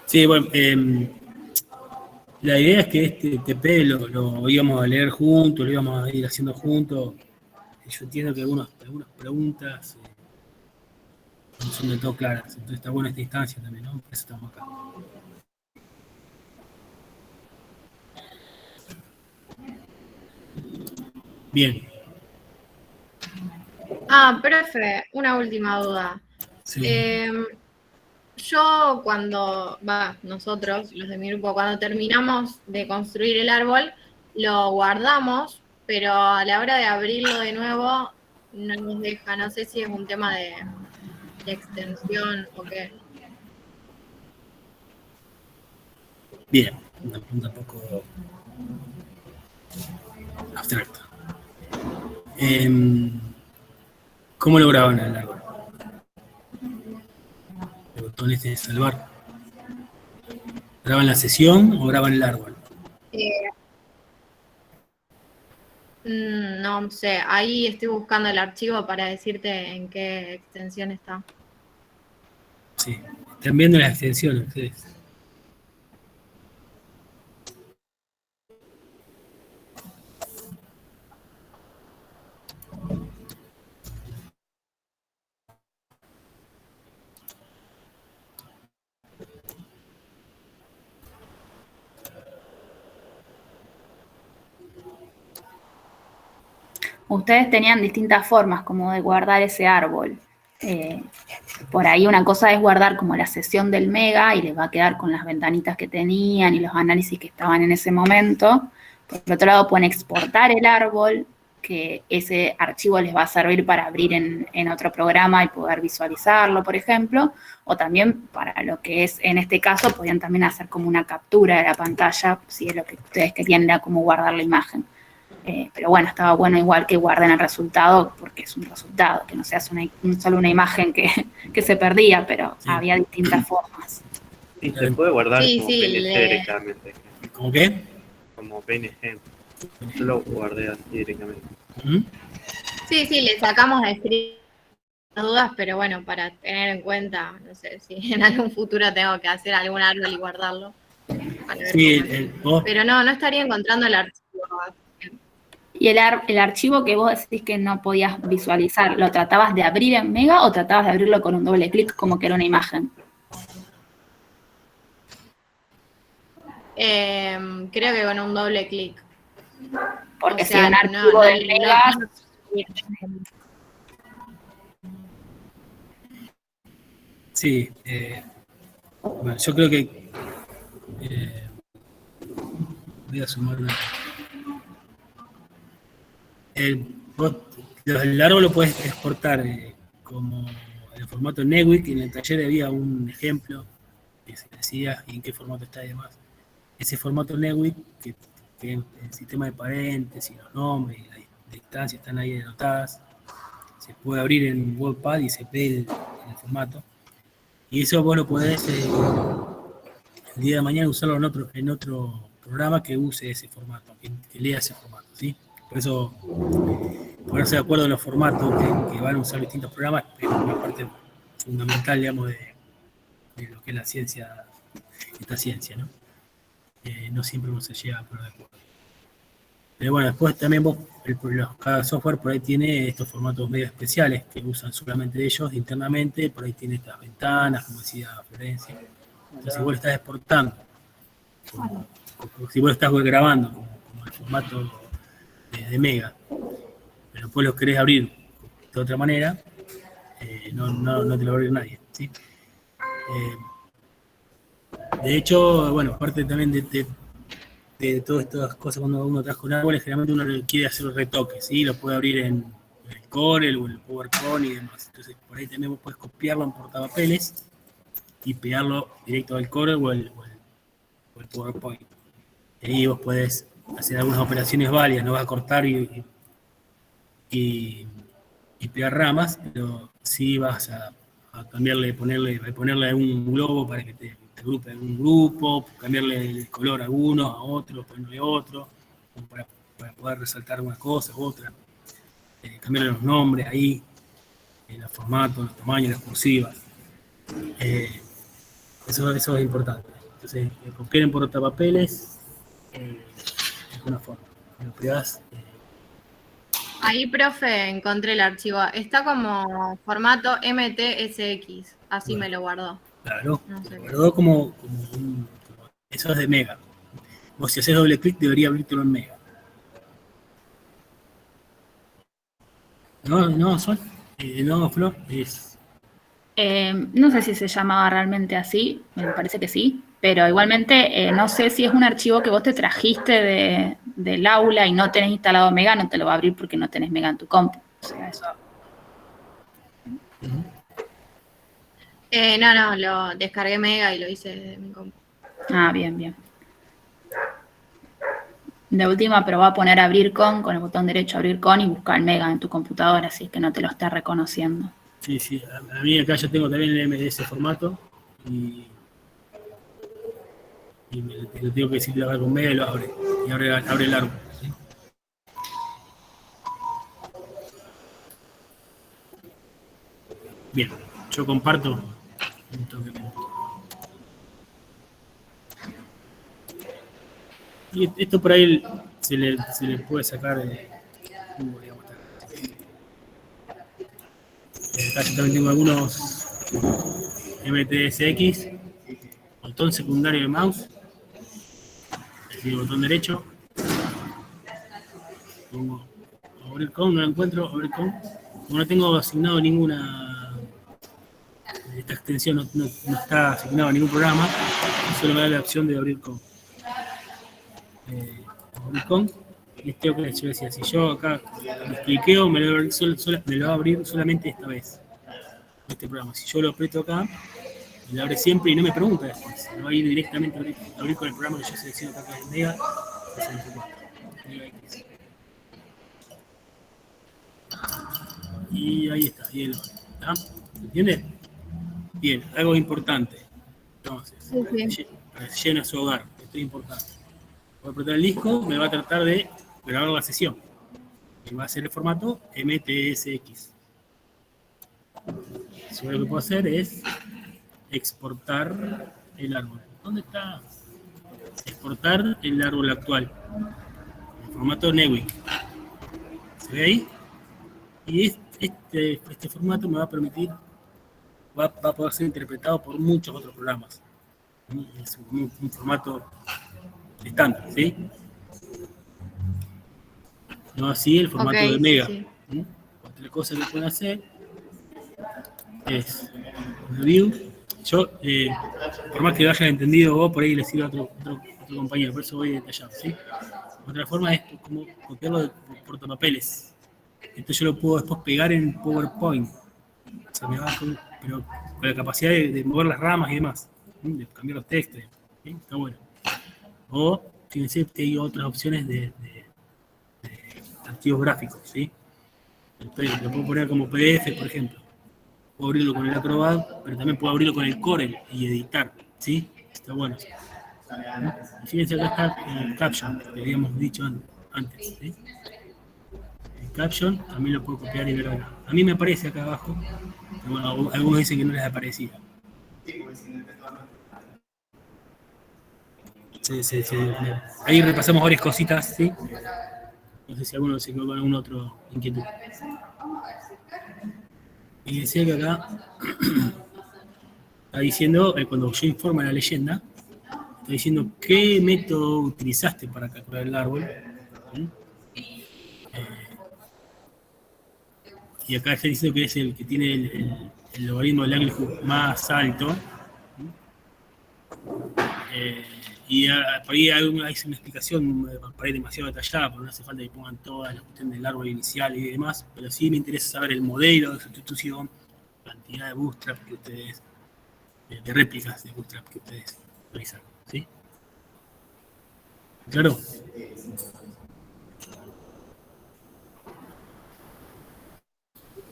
Sí, bueno, la idea es que este TP lo íbamos a leer juntos, lo íbamos a ir haciendo juntos. Yo entiendo que algunas preguntas no son del todo claras, entonces está buena esta instancia también, ¿no? Por eso estamos acá. Bien. Profe, una última duda. Sí. Yo nosotros, los de mi grupo, cuando terminamos de construir el árbol, lo guardamos, pero a la hora de abrirlo de nuevo no nos deja, no sé si es un tema de extensión o qué. Bien, una pregunta un poco abstracta. ¿Cómo lo graban el árbol? El botón este de salvar. ¿Graban la sesión o graban el árbol? No sé, ahí estoy buscando el archivo para decirte en qué extensión está. Sí, están viendo las extensiones ustedes. Ustedes tenían distintas formas como de guardar ese árbol. Por ahí una cosa es guardar como la sesión del Mega y les va a quedar con las ventanitas que tenían y los análisis que estaban en ese momento. Por otro lado, pueden exportar el árbol, que ese archivo les va a servir para abrir en otro programa y poder visualizarlo, por ejemplo. O también para lo que es, en este caso, podían también hacer como una captura de la pantalla, si es lo que ustedes querían, era como guardar la imagen. Pero bueno, estaba bueno igual que guarden el resultado, porque es un resultado, que no sea solo una imagen que se perdía, pero sí, había distintas formas. Sí, se puede guardar como PNG directamente. ¿Cómo qué? Como PNG. Yo lo guardé así directamente. Sí, le sacamos de escribir las dudas, pero bueno, para tener en cuenta, no sé, si en algún futuro tengo que hacer algún árbol y guardarlo. Sí, pero no estaría encontrando el archivo. ¿Y el archivo que vos decís que no podías visualizar, lo tratabas de abrir en Mega o tratabas de abrirlo con un doble clic como que era una imagen? Creo que con un doble clic. Porque o sea, si un archivo de Mega... Sí, bueno, yo creo que voy a sumar una... El árbol lo puedes exportar como en el formato Newick. En el taller había un ejemplo que se decía y en qué formato está y demás. Ese formato Newick, que el sistema de paréntesis, los nombres y las distancias están ahí anotadas, se puede abrir en WordPad y se ve el formato. Y eso vos lo podés el día de mañana usarlo en otro programa que use ese formato, que lea ese formato, ¿sí? Por eso, ponerse de acuerdo en los formatos que van a usar distintos programas es una parte fundamental, digamos, de lo que es la ciencia, esta ciencia, ¿no? No siempre uno se llega a poner de acuerdo. Pero bueno, después también cada software por ahí tiene estos formatos medio especiales que usan solamente ellos internamente, por ahí tiene estas ventanas, como decía Florencia. Entonces, si vos lo estás exportando, si vos lo estás grabando como el formato de Mega, pero después lo querés abrir de otra manera, no te lo va a abrir nadie, ¿sí? De hecho, bueno, aparte también de todas estas cosas, cuando uno trabaja con árboles, generalmente uno quiere hacer retoques, ¿sí? Lo puede abrir en el Corel o en el PowerPoint y demás. Entonces, por ahí también vos puedes copiarlo en portapapeles y pegarlo directo al Corel o el PowerPoint. Y ahí vos podés hacer algunas operaciones válidas, no vas a cortar y pegar ramas, pero sí vas a cambiarle, ponerle un globo para que te agrupe en un grupo, cambiarle el color a uno, a otro, ponerle otro, para poder resaltar una cosa u otra, cambiarle los nombres ahí, los formatos, los tamaños, las cursivas. Eso es importante. Entonces, copiar en portapapeles es una forma. Lo pegás. Ahí, profe, encontré el archivo. Está como formato MTSX. Así Bueno, me lo guardó. Claro, No sé. lo guardó como eso es de Mega. Vos si haces doble clic debería abrírtelo en Mega. No, Sol. No, Flor, es. No sé si se llamaba realmente así, me parece que sí, pero igualmente no sé si es un archivo que vos te trajiste del aula y no tenés instalado Mega, no te lo va a abrir porque no tenés Mega en tu compu. O sea, eso. No, lo descargué Mega y lo hice desde mi compu. Ah, bien. De última, pero va a poner abrir con el botón derecho abrir con y buscar Mega en tu computadora, así es que no te lo está reconociendo. Sí. A mí acá yo tengo también el ese formato y le tengo que decir que lo haga con Mega y lo abre. Y abre el árbol. ¿Sí? Bien, yo comparto. Y esto por ahí se le puede sacar digamos, acá yo también tengo algunos MTSX, botón secundario de mouse, el botón derecho, pongo abrir con, no lo encuentro, abrir con, como no tengo asignado ninguna, esta extensión no está asignada a ningún programa, solo me da la opción de abrir con. Abrir con, y esto que yo decía, si yo acá me cliqueo, me lo va a abrir solamente esta vez, este programa. Si yo lo aprieto acá, me lo abre siempre y no me pregunta después, me va a ir directamente a abrir con el programa que yo selecciono acá, que es Mega 64. Y ahí está, y el ¿está? ¿Entiendes? Bien, algo importante. Entonces, llena su hogar, esto es importante. Voy a apretar el disco, me va a tratar de grabar la sesión. Y va a ser el formato MTSX. Yo lo que puedo hacer es exportar el árbol. ¿Dónde está? Exportar el árbol actual. En formato Newick. ¿Se ve ahí? Y este formato me va a permitir, va a poder ser interpretado por muchos otros programas. Es un formato estándar, ¿sí? No así el formato de Mega. Sí. Otra cosa que pueden hacer es review. Yo, por más que lo hayas entendido vos, por ahí le sirve a otro compañero, por eso voy a detallar, ¿sí? Otra forma es como copiarlo de portapapeles. Esto yo lo puedo después pegar en PowerPoint. O sea, pero con la capacidad de mover las ramas y demás, de cambiar los textos, ¿sí? Está bueno. O, fíjense que hay otras opciones de archivos gráficos, ¿sí? Entonces, lo puedo poner como PDF, por ejemplo. Puedo abrirlo con el Acrobat, pero también puedo abrirlo con el Corel y editar, ¿sí? Está bueno. Y fíjense, acá está el Caption, que habíamos dicho antes, ¿sí? El Caption también lo puedo copiar y ver acá. A mí me aparece acá abajo, pero bueno, algunos dicen que no les aparecía. Ahí repasamos varias cositas, ¿sí? No sé si alguno se quedó con algún otro inquietud. Y decía que acá está diciendo, cuando yo informo la leyenda, está diciendo qué método utilizaste para capturar el árbol. Y acá está diciendo que es el que tiene el logaritmo del ángulo más alto. Por ahí hay una explicación por ahí demasiado detallada, porque no hace falta que pongan toda la cuestión del árbol inicial y demás, pero sí me interesa saber el modelo de sustitución, cantidad de bootstrap que ustedes, de réplicas de bootstrap que ustedes realizan, ¿sí? ¿Claro?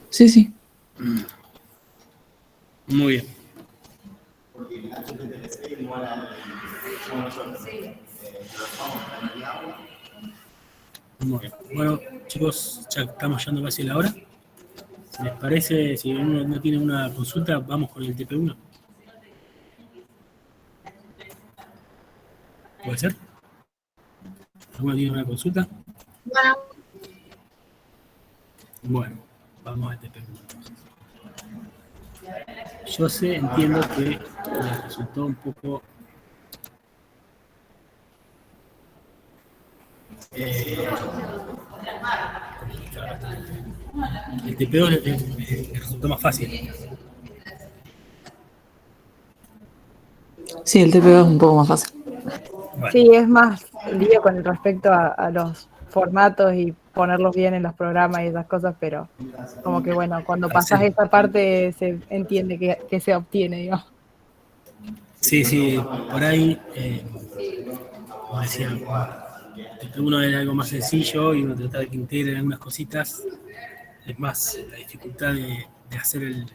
Sí, sí. Muy bien. Muy bien. Bueno, chicos, ya estamos llegando casi a la hora. Si les parece, si uno no tiene una consulta, vamos con el TP1. ¿Puede ser? ¿Alguno tiene una consulta? Bueno, Bueno, vamos al TP1. Yo entiendo que les resultó un poco el TP2 les resultó más fácil. Sí, el TPO es un poco más fácil. Bueno, Sí, es más lío con respecto a los formatos y ponerlos bien en los programas y esas cosas, pero como que bueno, cuando pasas esa parte se entiende que se obtiene, digamos. sí, por ahí, como decía, uno es algo más sencillo y uno trata de que integren algunas cositas. Es más, la dificultad de hacer de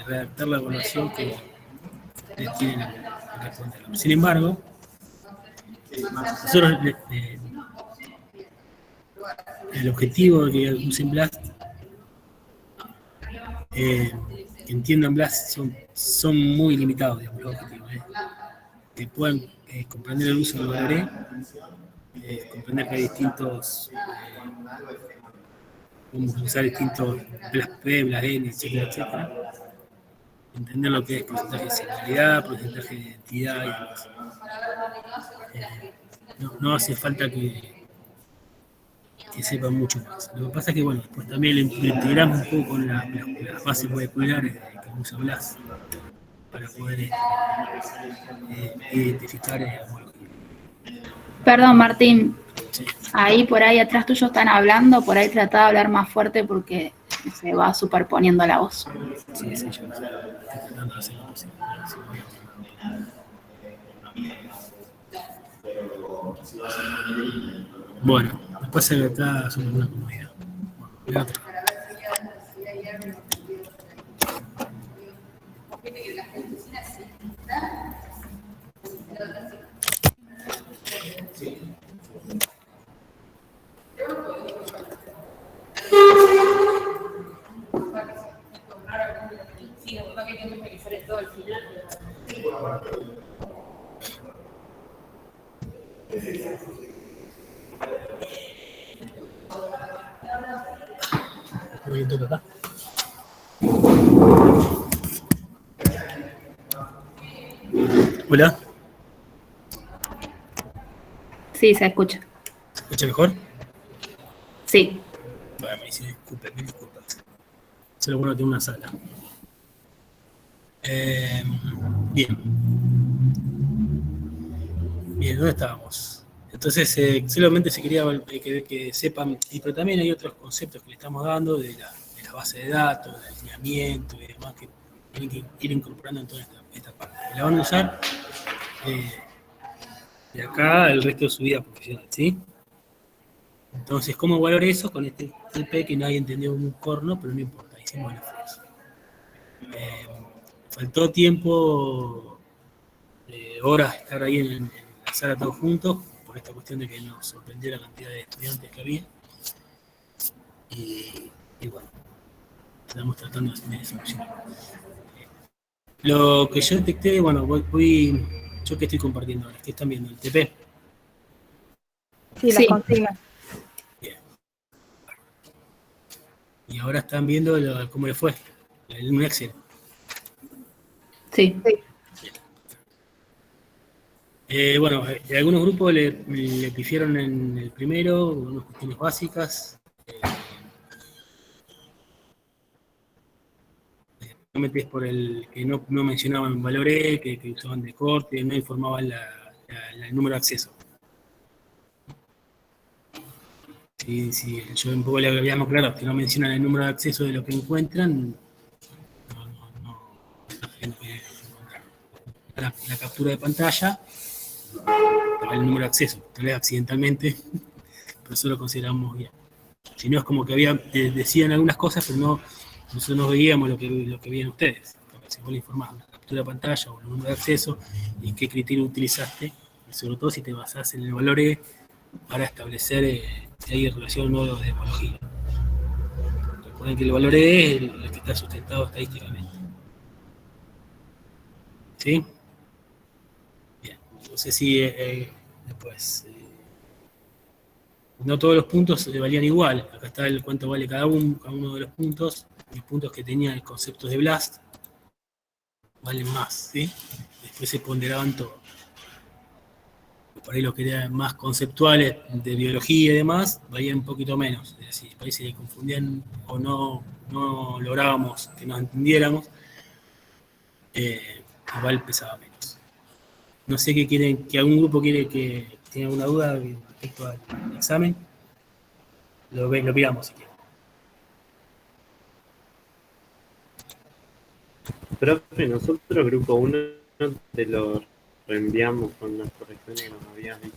redactar la evaluación que tienen que responderlo. Sin embargo, nosotros el objetivo de que usen Blast, que entiendan Blast, son muy limitados, digamos, los objetivos. Que puedan comprender el uso del valor comprender que hay distintos, cómo usar distintos Blast P, Blast N, etcétera, etcétera. Entender lo que es porcentaje de singularidad, porcentaje de identidad y demás. No hace falta que sepan mucho más. Lo que pasa es que, bueno, después también lo integramos un poco con las bases moleculares que usa Blast para poder identificar homología. Perdón, Martín. Sí. Ahí por ahí atrás tuyo están hablando, por ahí tratá de hablar más fuerte porque se va superponiendo la voz. Sí, yo estoy tratando de hacer lo posible. Bueno, después se trata sobre una comodidad. Bueno, acá. Hola. Sí, se escucha. ¿Se escucha mejor? Sí. Bueno, me disculpen, mil disculpas. Eso es lo bueno de una sala. Bien, ¿dónde estábamos? Entonces, solamente se quería que sepan, pero también hay otros conceptos que le estamos dando de la base de datos, del alineamiento y demás que tienen que ir incorporando en toda esta parte. La van a usar de acá el resto de su vida profesional, ¿sí? Entonces, ¿cómo evaluar eso con este TP que nadie entendió un corno, pero no importa, hicimos el esfuerzo? Faltó tiempo, horas estar ahí en la sala todos juntos, por esta cuestión de que nos sorprendió la cantidad de estudiantes que había. Y bueno, estamos tratando de solucionar. Lo que yo detecté, bueno, yo que estoy compartiendo ahora, ¿qué están viendo? ¿El TP? Sí, las consignas. Bien. Y ahora están viendo cómo le fue, un Excel. Sí. Bueno, algunos grupos le pifiaron en el primero, unas cuestiones básicas. Solamente es por el que no mencionaban valor E, que usaban de corte, no informaban el número de acceso. Sí, yo un poco le habíamos aclarado que no mencionan el número de acceso de lo que encuentran, la captura de pantalla, el número de acceso, tal vez accidentalmente, pero eso lo consideramos bien. Si no, es como que decían algunas cosas, pero nosotros no veíamos lo que veían ustedes. Si vos le informás una captura de pantalla o el número de acceso y qué criterio utilizaste, y sobre todo si te basás en el valor E para establecer si hay relación o no de homología. Recuerden que el valor E es el que está sustentado estadísticamente. ¿Sí? Bien, entonces sí, después... no todos los puntos valían igual. Acá está el cuánto vale cada uno de los puntos. Los puntos que tenían el concepto de BLAST valen más, ¿sí? Después se ponderaban todos. Por ahí los que eran más conceptuales de biología y demás, valían un poquito menos. Es decir, por ahí se confundían o no lográbamos que nos entendiéramos, igual pesaba menos. No sé qué quieren, que algún grupo quiere que tiene alguna duda respecto al examen. Lo miramos si quieren. Profe, nosotros, grupo 1, te lo reenviamos con las correcciones que nos habías dicho.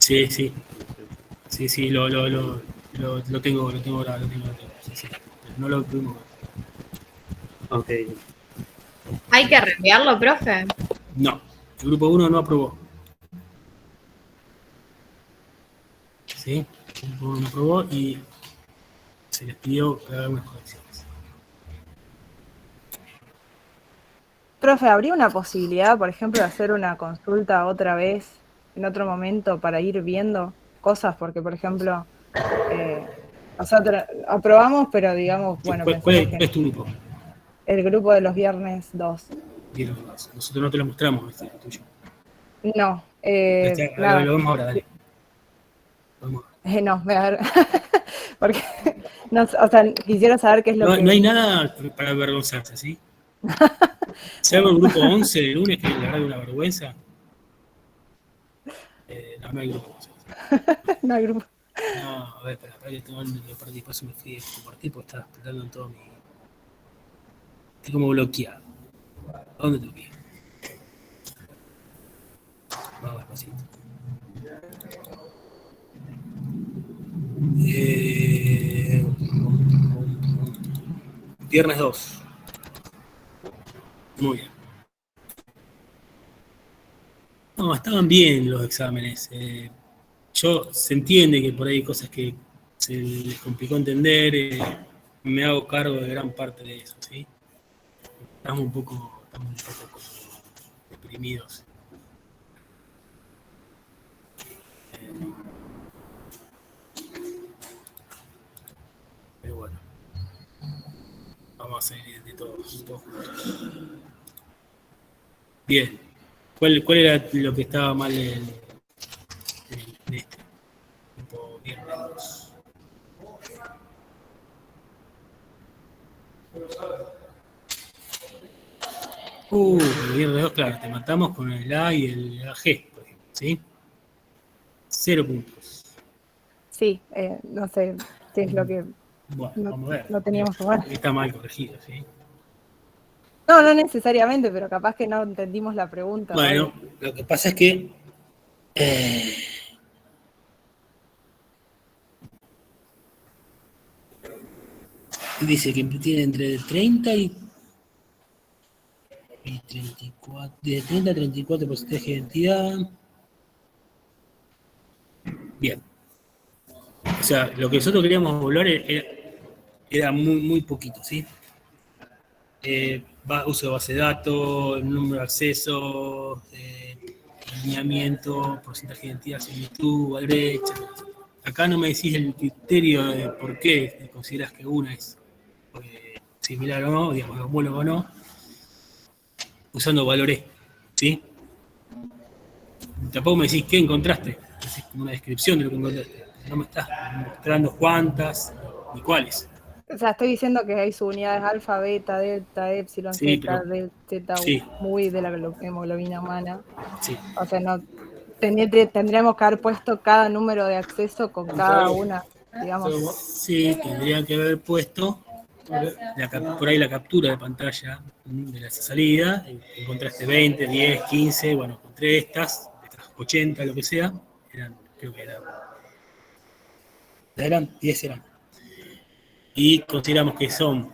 Sí, lo tengo grabado, sí. No lo tuvimos. Ok. ¿Hay que reenviarlo, profe? No, el grupo 1 no aprobó. ¿Sí? El grupo 1 no aprobó y se les pidió que hagan unas correcciones. Profe, ¿habría una posibilidad, por ejemplo, de hacer una consulta otra vez, en otro momento, para ir viendo cosas? Porque, por ejemplo, aprobamos, pero digamos, bueno... ¿Cuál es tu grupo? El grupo de los viernes 2. Nosotros no te lo mostramos, el tuyo. No. Lo vemos ahora, dale. No, a ver. Porque, no, o sea, quisiera saber qué es lo que... No hay nada para avergonzarse, ¿sí? Si hago el grupo 11 el lunes, que la verdad es una vergüenza. No hay grupo 11. No hay grupo. No, a ver, para que tengo el después me fui a compartir porque estaba explotando en todo mi... Estoy como bloqueado. ¿A dónde tengo que ir? Vamos despacito. Viernes 2. Muy bien. No, estaban bien los exámenes. Se entiende que por ahí hay cosas que se les complicó entender. Me hago cargo de gran parte de eso, ¿sí? Estamos un poco deprimidos. Pero bueno, vamos a salir de todos juntos. Bien, ¿cuál era lo que estaba mal en este? Tipo viernes 2. El viernes 2, claro, te matamos con el A y el AG, por ejemplo, ¿sí? 0 puntos. Sí, no sé qué es lo que... Bueno, vamos a ver. No teníamos que ver. Está mal corregido, ¿sí? No necesariamente, pero capaz que no entendimos la pregunta. Bueno, ¿vale? Lo que pasa es que dice que tiene entre 30 y 34, de 30 a 34% de identidad. Bien. O sea, lo que nosotros queríamos evaluar era muy poquito, ¿sí? Uso de base de datos, número de accesos, alineamiento, porcentaje de identidad, similitud, brecha. Acá no me decís el criterio de por qué consideras que una es similar o no, digamos, homólogo o no, usando valores, ¿sí? Tampoco me decís qué encontraste, es como una descripción de lo que encontraste. No me estás mostrando cuántas ni cuáles. O sea, estoy diciendo que hay subunidades alfa, beta, delta, epsilon, Sí, zeta, pero zeta, sí, muy de la hemoglobina humana. sí. O sea, no tendríamos que haber puesto cada número de acceso con cada una, digamos. Sí, tendrían que haber puesto por ahí la captura de pantalla de la salida. Encontraste 20, 10, 15, bueno, encontré estas 80, lo que sea. Creo que eran 10 eran. Y consideramos que esos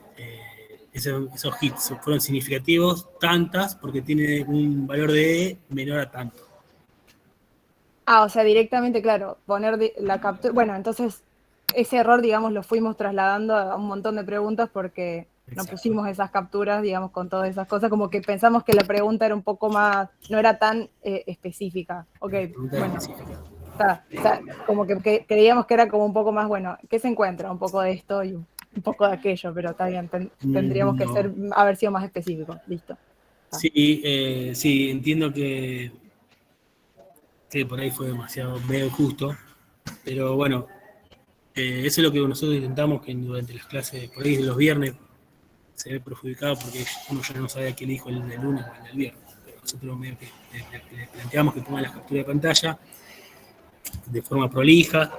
hits fueron significativos, tantas, porque tiene un valor de E menor a tanto. O sea, directamente, claro, poner la captura. Bueno, entonces ese error, digamos, lo fuimos trasladando a un montón de preguntas porque no pusimos esas capturas, digamos, con todas esas cosas, como que pensamos que la pregunta era un poco más, no era tan específica. Ok, bueno, o sea, como que creíamos que era como un poco más, bueno, ¿qué se encuentra? Un poco de esto y un poco de aquello, pero está bien, tendríamos que haber sido más específicos, listo. Sí, sí, entiendo que por ahí fue demasiado medio justo, pero bueno, eso es lo que nosotros intentamos, que durante las clases, por ahí de los viernes, se ve perjudicado porque uno ya no sabe a quién dijo el del lunes o el del viernes. Pero nosotros medio que le planteamos que pongan la captura de pantalla de forma prolija.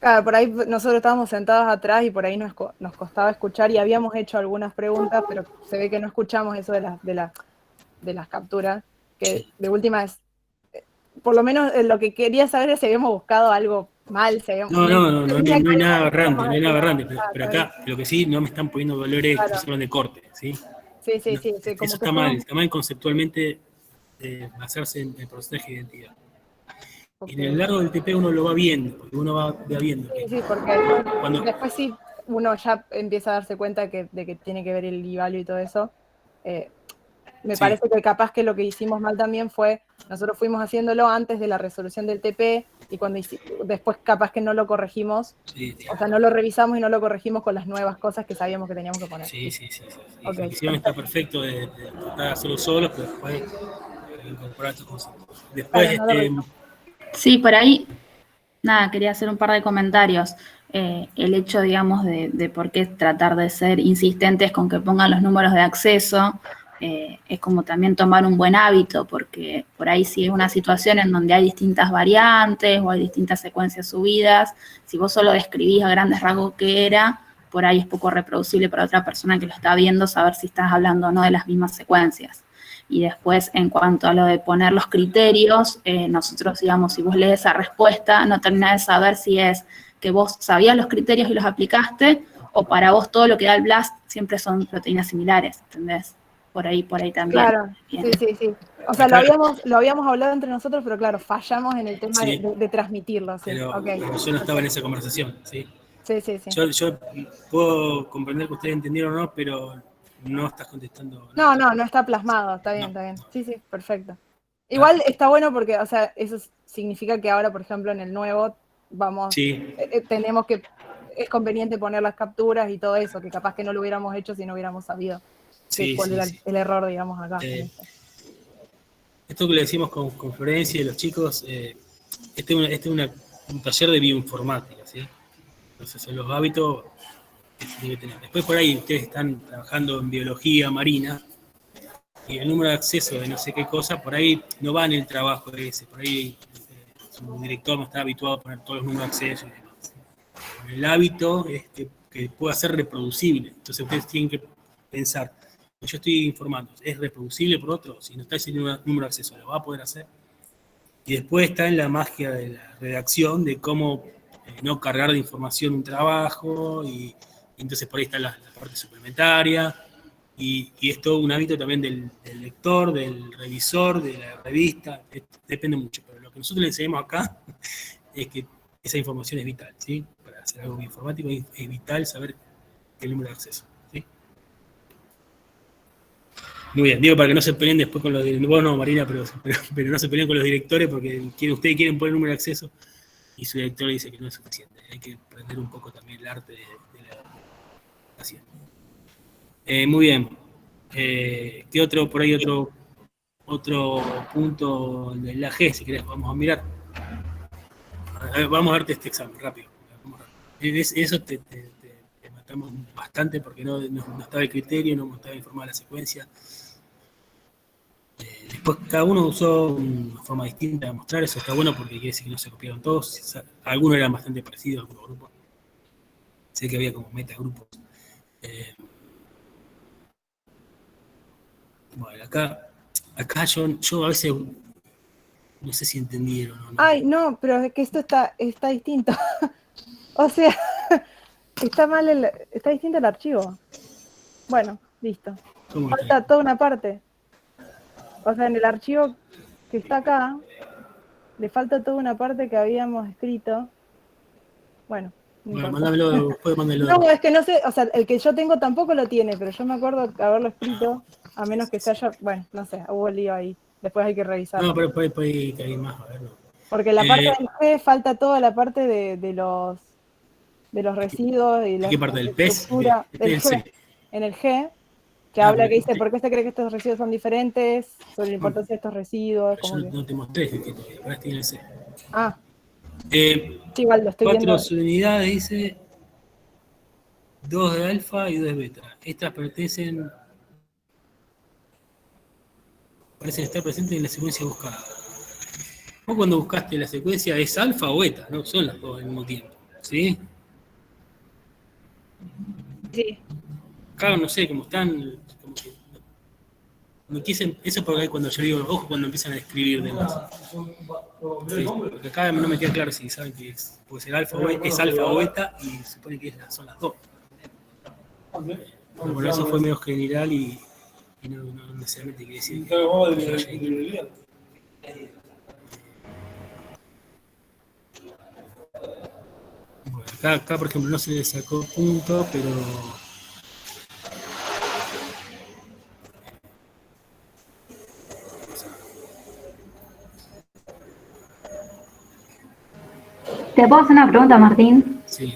Claro, por ahí nosotros estábamos sentados atrás y por ahí nos costaba escuchar y habíamos hecho algunas preguntas, pero se ve que no escuchamos eso de las capturas, que de última es, por lo menos lo que quería saber es si habíamos buscado algo mal. No hay nada aberrante, pero acá lo que sí, no me están poniendo valores que se hablan de corte, ¿sí? Sí, eso está mal conceptualmente basarse en el porcentaje de identidad. Okay. En el largo del TP uno lo va viendo, porque uno va viendo. Sí, porque después sí uno ya empieza a darse cuenta de que tiene que ver el i-value y todo eso. Me parece que capaz que lo que hicimos mal también fue, nosotros fuimos haciéndolo antes de la resolución del TP y cuando después capaz que no lo corregimos, o sea, no lo revisamos y no lo corregimos con las nuevas cosas que sabíamos que teníamos que poner. Sí. Okay. La decisión está perfecto de tratar de hacerlo solo, pero después incorporar estos conceptos. Después, Sí, por ahí, nada, quería hacer un par de comentarios. El hecho, digamos, de por qué tratar de ser insistentes con que pongan los números de acceso, es como también tomar un buen hábito, porque por ahí si es una situación en donde hay distintas variantes o hay distintas secuencias subidas, si vos solo describís a grandes rasgos qué era, por ahí es poco reproducible para otra persona que lo está viendo saber si estás hablando o no de las mismas secuencias. Y después, en cuanto a lo de poner los criterios, nosotros, digamos, si vos lees esa respuesta, no terminás de saber si es que vos sabías los criterios y los aplicaste, o para vos todo lo que da el BLAST siempre son proteínas similares, ¿entendés? Por ahí también. Claro, sí. O sea, lo habíamos hablado entre nosotros, pero claro, fallamos en el tema de transmitirlo. Sí. Pero yo no estaba en esa conversación, ¿sí? Sí. Yo puedo comprender que ustedes entendieron o no, pero no estás contestando. No está plasmado, está bien. Sí, perfecto. Igual está bueno porque, o sea, eso significa que ahora, por ejemplo, en el nuevo, tenemos que, es conveniente poner las capturas y todo eso, que capaz que no lo hubiéramos hecho si no hubiéramos sabido cuál era el error, digamos, acá. Esto que le decimos con Florencia y los chicos, este es un taller de bioinformática, ¿sí? Entonces, en los hábitos debe tener. Después por ahí ustedes están trabajando en biología marina y el número de acceso de no sé qué cosa, por ahí no va en el trabajo ese, por ahí su director no está habituado a poner todos los números de acceso y demás. El hábito es que pueda ser reproducible, entonces ustedes tienen que pensar, yo estoy informando, ¿es reproducible por otro? Si no está ese número de acceso, ¿lo va a poder hacer? Y después está en la magia de la redacción, de cómo no cargar de información un trabajo y entonces por ahí está la parte suplementaria, y es todo un hábito también del lector, del revisor, de la revista, depende mucho, pero lo que nosotros le enseñamos acá es que esa información es vital, ¿sí? Para hacer algo informático es vital saber el número de acceso, ¿sí? Muy bien, digo para que no se peleen después con los directores, vos no, Marina, pero no se peleen con los directores porque ustedes quieren poner el número de acceso y su director le dice que no es suficiente, hay que aprender un poco también el arte de la haciendo. Muy bien. ¿Qué otro, por ahí otro punto de la G, si querés, vamos a mirar? Vamos a darte este examen, rápido. Eso te mostramos bastante porque no estaba el criterio, no estaba informada la secuencia. Después cada uno usó una forma distinta de mostrar, eso está bueno porque quiere decir que no se copiaron todos, algunos eran bastante parecidos a algunos grupos. Sé que había como metagrupos. Bueno, acá yo a veces no sé si entendieron o no. Ay, no, pero es que esto está distinto. O sea, está distinto el archivo. Bueno, listo. Falta toda una parte. O sea, en el archivo que está acá, le falta toda una parte que habíamos escrito. Bueno, mándamelo, después mándamelo. No, es que no sé, o sea, el que yo tengo tampoco lo tiene, pero yo me acuerdo de haberlo escrito, a menos que se haya, bueno, no sé, hubo lío ahí. Después hay que revisarlo. No, pero puede que hay más, a verlo. Porque la parte del G falta toda la parte de los residuos y la ¿Qué parte del PES? Del G, en el G, que habla, que dice, ¿por qué se cree que estos residuos son diferentes? Sobre la importancia de estos residuos. Yo no te mostré que todavía, ahora estoy en el C. Ah. Sí, igual lo estoy 4 viendo. unidades, dice, 2 de alfa y 2 de beta. Estas parecen estar presentes en la secuencia buscada. Vos cuando buscaste la secuencia es alfa o beta, no son las dos al mismo tiempo, ¿sí? Sí. Acá no sé, como están, como que no quise, eso porque cuando yo digo, ojo, cuando empiezan a escribir de más. Sí, porque acá no me queda claro si saben que puede ser alfa o beta y se supone que son las dos. Bueno, eso fue medio general y no necesariamente quiere decir que bueno, acá, por ejemplo, no se le sacó punto, pero ¿Te puedo hacer una pregunta, Martín? Sí.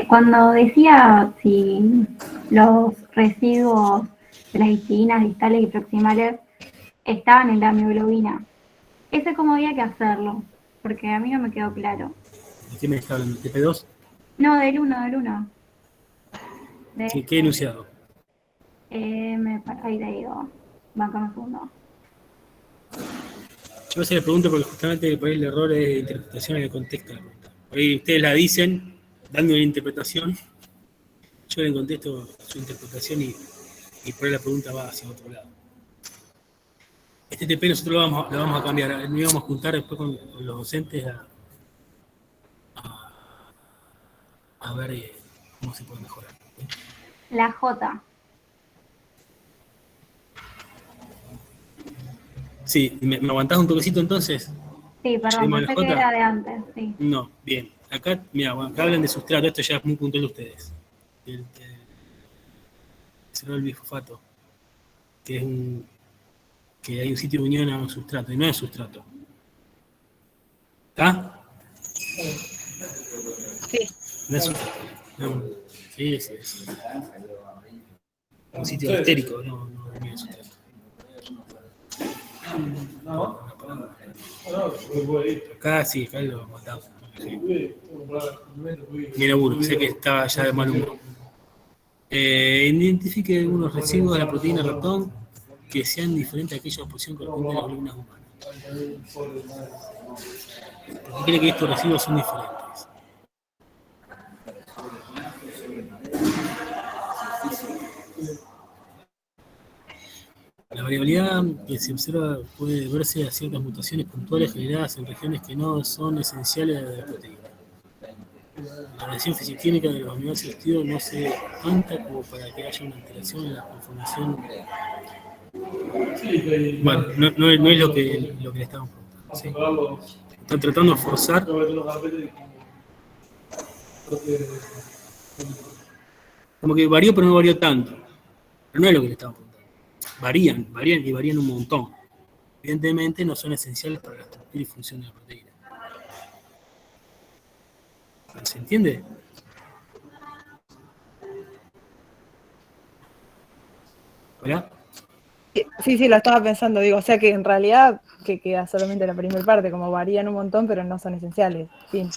Cuando decía si los residuos de las histidinas distales y proximales estaban en la mioglobina, ¿ese cómo había que hacerlo? Porque a mí no me quedó claro. ¿De qué me está hablando? ¿TP2? No, del 1. ¿Qué enunciado? Ahí te digo. Bancame un segundo. Yo a veces le pregunto porque justamente por ahí el error es de interpretación en el contexto de la pregunta. Por ahí ustedes la dicen, dando una interpretación, yo le contesto su interpretación y por ahí la pregunta va hacia otro lado. Este TP nosotros lo vamos a cambiar, nos íbamos a juntar después con los docentes a ver cómo se puede mejorar. La J. Sí, ¿me aguantás un toquecito entonces? Sí, perdón, pensé que era de antes, sí. No, bien. Acá, mira, acá hablan de sustrato, esto ya es muy puntual de ustedes. El bifosfato, que es que hay un sitio de unión a un sustrato, y no es sustrato. ¿Está? Sí. No es sustrato. No, sí, es un sitio estérico, no es sustrato. Acá sí, acá lo matamos. Mira, uno, sé que estaba ya de mal humor. Identifique algunos residuos de la proteína ratón que sean diferentes a aquellos de posición correspondiente a las glóbulas humanas. ¿Por qué cree que estos residuos son diferentes? La variabilidad que se observa puede verse a ciertas mutaciones puntuales generadas en regiones que no son esenciales de la proteína. La relación fisicoquímica de los aminoácidos activos no se ve tanta como para que haya una alteración en la conformación. Bueno, no es lo que le estamos preguntando. ¿Sí? Están tratando de forzar. Como que varió, pero no varió tanto. Pero no es lo que le estamos preguntando. Varían un montón. Evidentemente no son esenciales para la estructura y función de la proteína. ¿Se entiende? ¿Hola? Sí, lo estaba pensando, digo, o sea que en realidad que queda solamente la primera parte, como varían un montón, pero no son esenciales. Fin.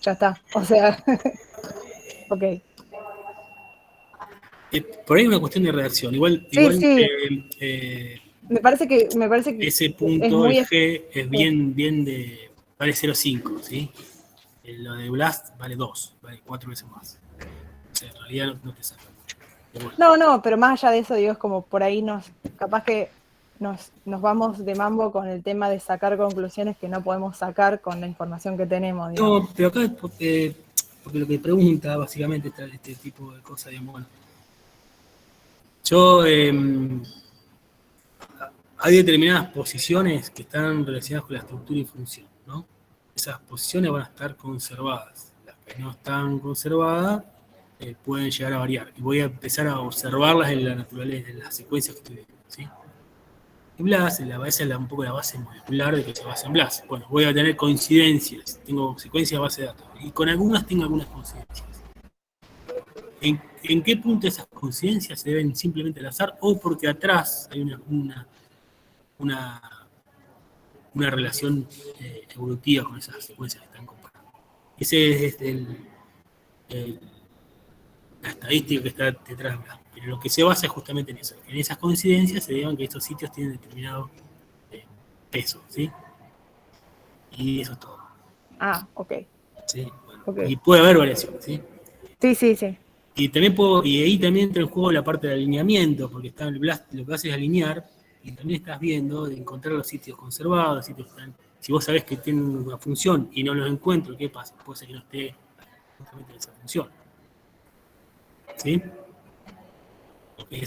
Ya está. O sea, ok. Por ahí es una cuestión de redacción. Igual Sí. Me parece que ese es punto, muy el G, es bien de. Vale 0,5, ¿sí? Lo de Blast vale 2, vale 4 veces más. O sea, en realidad no te saca mucho. Pero bueno. No, pero más allá de eso, digo, es como por ahí capaz que nos vamos de mambo con el tema de sacar conclusiones que no podemos sacar con la información que tenemos, digamos. No, pero acá es porque lo que pregunta básicamente este tipo de cosas, digamos, bueno. Yo, hay determinadas posiciones que están relacionadas con la estructura y función, ¿no? Esas posiciones van a estar conservadas. Las que no están conservadas pueden llegar a variar. Y voy a empezar a observarlas en la naturaleza, en las secuencias que estoy viendo, ¿sí? Y BLAS, esa es un poco la base molecular de que se basa en BLAS. Bueno, voy a tener coincidencias, tengo secuencias de base de datos, y con algunas tengo algunas coincidencias. ¿En qué punto esas coincidencias se deben simplemente al azar o porque atrás hay una relación evolutiva con esas secuencias que están comparadas? Ese es la estadística que está detrás de BLAS. Pero lo que se basa es justamente en eso. En esas coincidencias se digan que estos sitios tienen determinado peso, ¿sí? Y eso es todo. Ok. ¿Sí? Bueno, Okay. y puede haber variaciones, ¿sí? Sí. Y ahí también entra en juego la parte del alineamiento, porque está en el BLAST, lo que hace es alinear, y también estás viendo de encontrar los sitios conservados, sitios que están, si vos sabés que tienen una función y no los encuentro, ¿qué pasa? Puede ser que no esté justamente en esa función. ¿Sí? Porque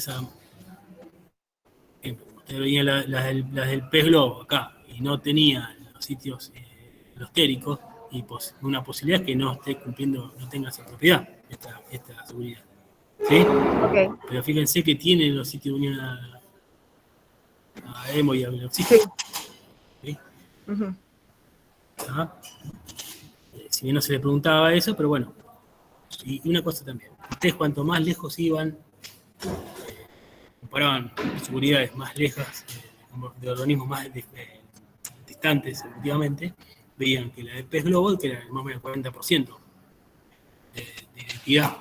usted veía las del pez globo acá, y no tenía los sitios alostéricos, y una posibilidad es que no esté cumpliendo, no tenga esa propiedad, esta seguridad. ¿Sí? Okay. Pero fíjense que tienen los sitios de unión a hemo y a oxígeno. ¿Sí? Uh-huh. Si bien no se le preguntaba eso, pero bueno. Y una cosa también. Ustedes cuanto más lejos iban, comparaban seguridades más lejas, de organismos más distantes, efectivamente, veían que la de pez globo, que era más o menos 40% de identidad.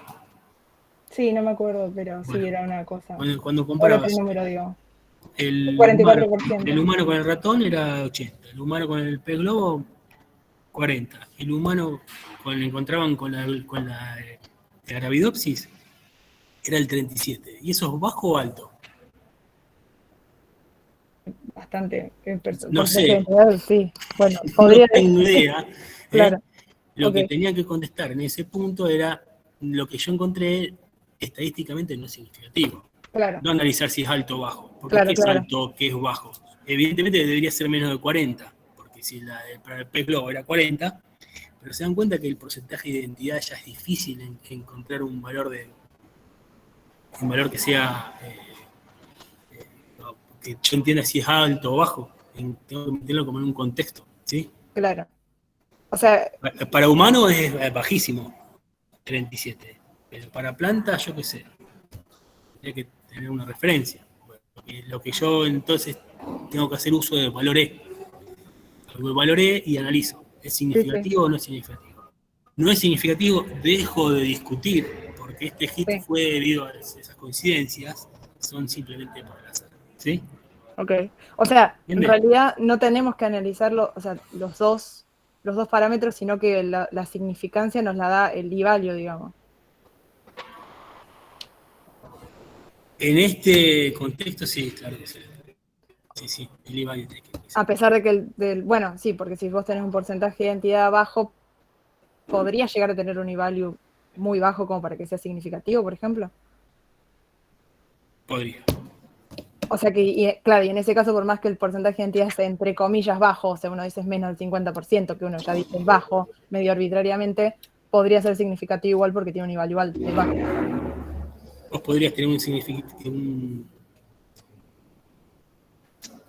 Sí, no me acuerdo, pero Bueno, sí era una cosa. Cuando comparabas número, digo. el 44%. humano con el ratón era 80, el humano con el pez globo 40, el humano encontraban con la Arabidopsis era el 37. ¿Y eso es bajo o alto? Bastante. No sé. Sí. Bueno, No podría tengo idea. Claro. Lo que tenía que contestar en ese punto era lo que yo encontré estadísticamente no es significativo. Claro. No analizar si es alto o bajo. Porque ¿qué es alto, qué es bajo? Evidentemente debería ser menos de 40, porque si para el pez globo era 40, pero se dan cuenta que el porcentaje de identidad ya es difícil en encontrar un valor que sea que yo entienda si es alto o bajo. Tengo que meterlo como en un contexto, ¿sí? Claro. O sea, para humano es bajísimo, 37. Pero para planta, yo qué sé. Tendría que tener una referencia. Lo que yo entonces tengo que hacer uso de valoré. Lo valoré y analizo. ¿Es significativo o no es significativo? No es significativo, dejo de discutir, porque este hit fue debido a esas coincidencias, son simplemente por el azar. ¿Sí? Ok. O sea, ¿Entiende? en realidad no tenemos que analizarlo, o sea, los dos parámetros, sino que la significancia nos la da el d-value, digamos. En este contexto, sí, claro que sí. Sí, el d-value. A pesar de que bueno, sí, porque si vos tenés un porcentaje de identidad bajo, podría llegar a tener un d-value muy bajo como para que sea significativo, por ejemplo. Podría. O sea que, claro, y en ese caso, por más que el porcentaje de identidad sea entre comillas bajo, o sea, uno dice es menos del 50%, que uno ya dice es bajo, medio arbitrariamente, podría ser significativo igual porque tiene un igual de bajo. Vos podrías tener un significado.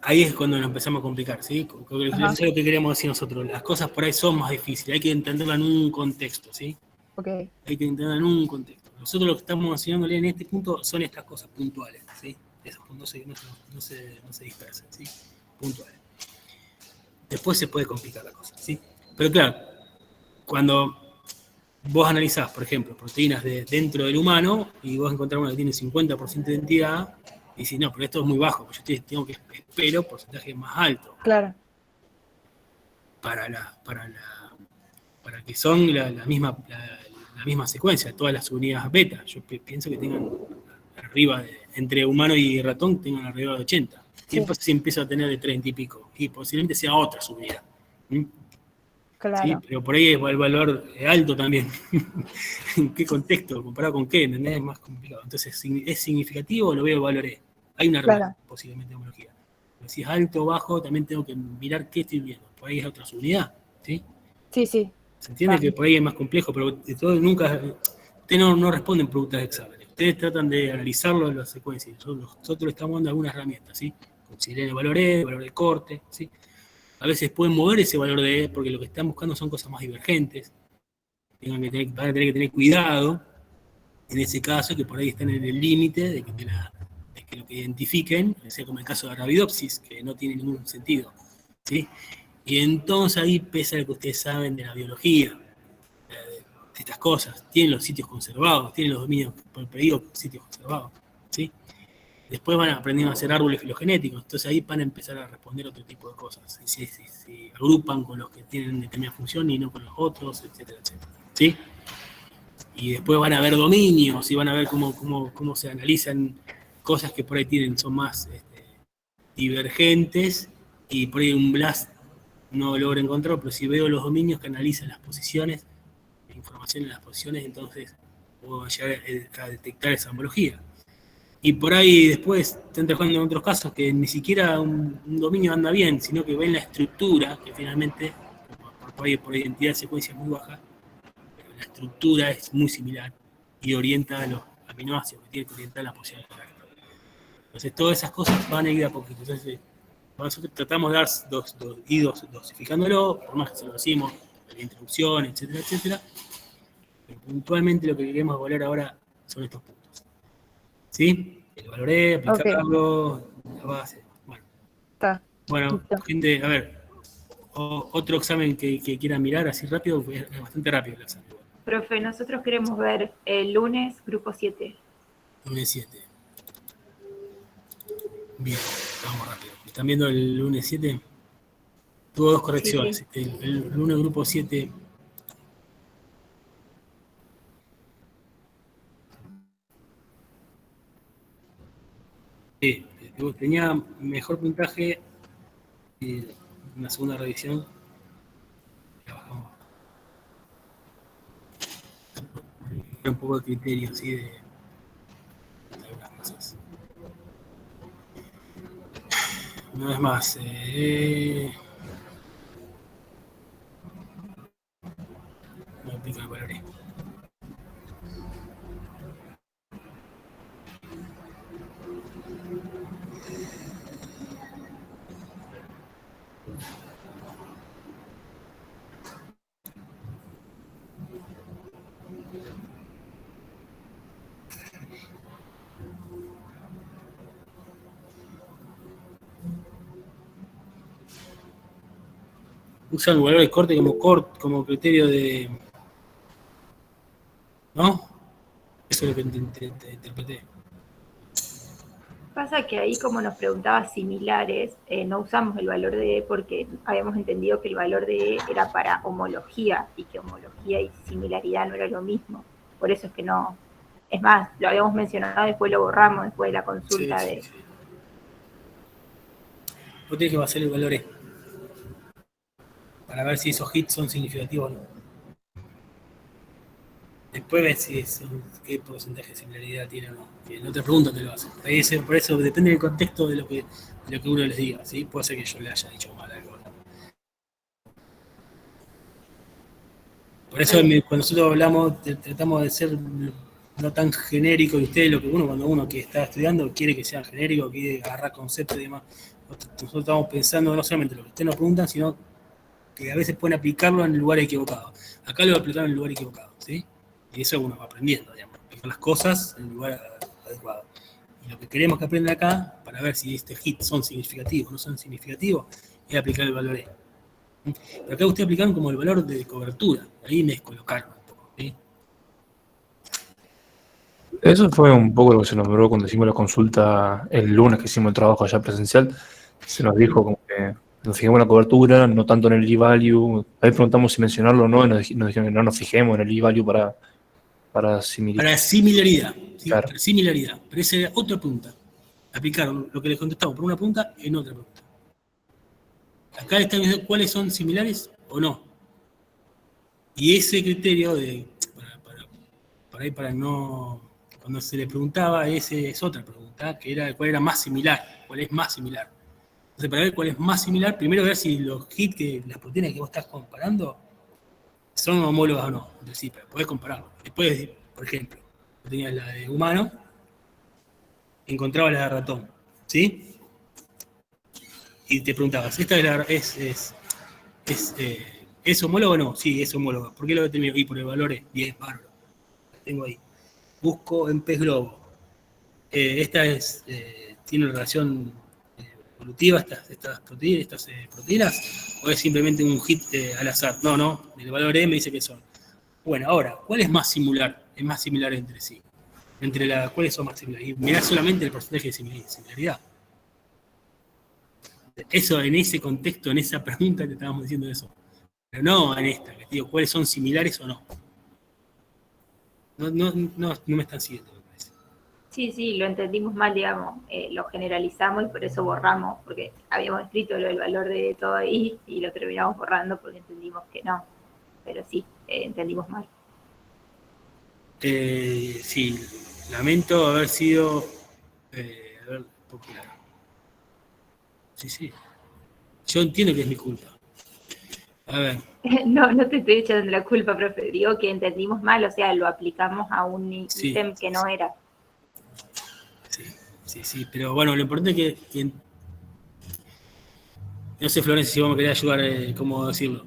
Ahí es cuando nos empezamos a complicar, ¿sí? Eso es lo que queremos decir nosotros. Las cosas por ahí son más difíciles, hay que entenderlas en un contexto, ¿sí? Okay. Hay que entenderlas en un contexto. Nosotros lo que estamos enseñándole en este punto son estas cosas puntuales, ¿sí? Esos puntos no se dispersan, ¿sí? Puntuales. Después se puede complicar la cosa, ¿sí? Pero claro, cuando vos analizás, por ejemplo, proteínas dentro del humano y vos encontrás una que tiene 50% de identidad y decís, no, pero esto es muy bajo, yo tengo que espero porcentaje más alto. Claro. Para que son la misma secuencia, todas las unidades beta. Yo pienso que tengan arriba, entre humano y ratón, tengan arriba de 80. Sí. Y después si empieza a tener de 30 y pico. Y posiblemente sea otra subida. Claro. ¿Sí? Pero por ahí es el valor alto también. ¿En qué contexto? ¿Comparado con qué? ¿Entendés? Es más complicado. Entonces, ¿es significativo o lo veo el valor E? Hay una regla, posiblemente, de homología. Pero si es alto o bajo, también tengo que mirar qué estoy viendo. Por ahí es otra subunidad. ¿Sí? Sí, sí. Se entiende que por ahí es más complejo, pero de todo nunca. Ustedes no responden preguntas de exámenes. Ustedes tratan de analizarlo en las secuencias. Nosotros estamos dando algunas herramientas, ¿sí? Consideren el valor E, el valor de corte, ¿sí? A veces pueden mover ese valor de E porque lo que están buscando son cosas más divergentes. Van a tener que tener cuidado en ese caso, que por ahí están en el límite de que lo que identifiquen, sea como el caso de Arabidopsis, que no tiene ningún sentido, ¿sí? Y entonces ahí pesa lo que ustedes saben de la biología, de estas cosas. Tienen los sitios conservados, tienen los dominios por pedido sitios conservados, ¿sí? Después van aprendiendo a hacer árboles filogenéticos, entonces ahí van a empezar a responder otro tipo de cosas. Si agrupan con los que tienen determinada función y no con los otros, etcétera, etcétera, ¿sí? Y después van a ver dominios y van a ver cómo se analizan cosas que por ahí son más divergentes y por ahí un BLAST no logro encontrar, pero si veo los dominios que analizan las posiciones, la información en las posiciones, entonces puedo llegar a detectar esa homología. Y por ahí después están trabajando en otros casos que ni siquiera un dominio anda bien, sino que ven la estructura, que finalmente, por identidad de secuencia muy baja, pero la estructura es muy similar y orienta a los aminoácidos, que tiene que orientar la posición del carácter. Entonces todas esas cosas van a ir a poquito. Entonces, nosotros tratamos de ir dosificándolo, por más que se lo decimos, la introducción, etcétera, etcétera. Pero puntualmente lo que queremos evaluar ahora son estos puntos. ¿Sí? El valoré, aplicarlo, la base. Bueno, bueno, gente, a ver, otro examen que quieran mirar así rápido, es bastante rápido el examen. Profe, nosotros queremos ver el lunes, grupo 7. Lunes 7. Bien, vamos rápido. ¿Están viendo el lunes 7? Tuvo dos correcciones. Sí. El lunes grupo 7. Sí, tenía mejor puntaje en la segunda revisión. La bajamos. Un poco de criterio, ¿sí? De algunas cosas. Una vez más, no aplica el valor E. Usan el valor de corte como criterio de... ¿No? Eso es lo que interpreté. Pasa que ahí, como nos preguntaba similares, no usamos el valor de E porque habíamos entendido que el valor de E era para homología y que homología y similaridad no era lo mismo. Por eso es que no... Es más, lo habíamos mencionado, después lo borramos, después de la consulta de... Sí. Vos tenés que basar el valor E para ver si esos hits son significativos o no. Después ves qué porcentaje de similaridad tiene o no. Que no te preguntan, te lo hacen. Por eso depende del contexto de lo que uno les diga, ¿sí? Puede ser que yo le haya dicho mal algo. Por eso cuando nosotros hablamos, tratamos de ser no tan genérico, y ustedes cuando uno que está estudiando quiere que sea genérico, quiere agarrar conceptos y demás. Nosotros estamos pensando no solamente lo que ustedes nos preguntan, sino que a veces pueden aplicarlo en el lugar equivocado. Acá lo aplicaron en el lugar equivocado, ¿sí? Y eso uno va aprendiendo, digamos, aplicar las cosas en el lugar adecuado. Y lo que queremos que aprendan acá, para ver si este hit son significativos o no son significativos, es aplicar el valor E. Pero acá ustedes aplicaron como el valor de cobertura, ahí me descolocaron un poco. ¿sí? Eso fue un poco lo que se nombró cuando hicimos la consulta el lunes que hicimos el trabajo allá presencial. Se nos dijo como que nos fijemos en la cobertura, no tanto en el G-Value. Ahí preguntamos si mencionarlo o no, y nos dijeron que no nos fijemos en el G-Value para similaridad. Para similaridad, ¿sí? Claro. Para similaridad. Pero esa era otra pregunta. Aplicaron lo que les contestamos por una pregunta en otra pregunta. Acá están viendo cuáles son similares o no. Y ese criterio de para no, cuando se le preguntaba, esa es otra pregunta, que era cuál era más similar, cuál es más similar. Entonces, para ver cuál es más similar, primero ver si los hits, las proteínas que vos estás comparando, son homólogas o no. Entonces, sí, pero podés compararlo. Después, por ejemplo, tenías la de humano, encontrabas la de ratón, ¿sí? Y te preguntabas, ¿esta es homóloga o no? Sí, es homóloga. ¿Por qué lo determino? Y por el valor es 10, bárbaro. Tengo ahí. Busco en pez globo. Esta tiene relación evolutiva, estas proteínas, o es simplemente un hit al azar. No, el valor E me dice que son. Bueno, ahora, ¿cuál es más similar? Es más similar entre sí. ¿Cuáles son más similares? Y mirá solamente el porcentaje de similaridad. Eso, en ese contexto, en esa pregunta te estábamos diciendo eso. Pero no en esta, que te digo, ¿cuáles son similares o no? No me están siguiendo, me parece. Sí, lo entendimos mal, digamos, lo generalizamos y por eso borramos, porque habíamos escrito el valor de todo ahí y lo terminamos borrando porque entendimos que no. Pero sí, entendimos mal. Sí, lamento haber sido popular. Sí. Yo entiendo que es mi culpa. A ver. No te estoy echando la culpa, profe. Digo que entendimos mal, o sea, lo aplicamos a un ítem que no era. Sí, pero bueno, lo importante es que no sé, Florencia, si vos me querés ayudar, ¿cómo decirlo?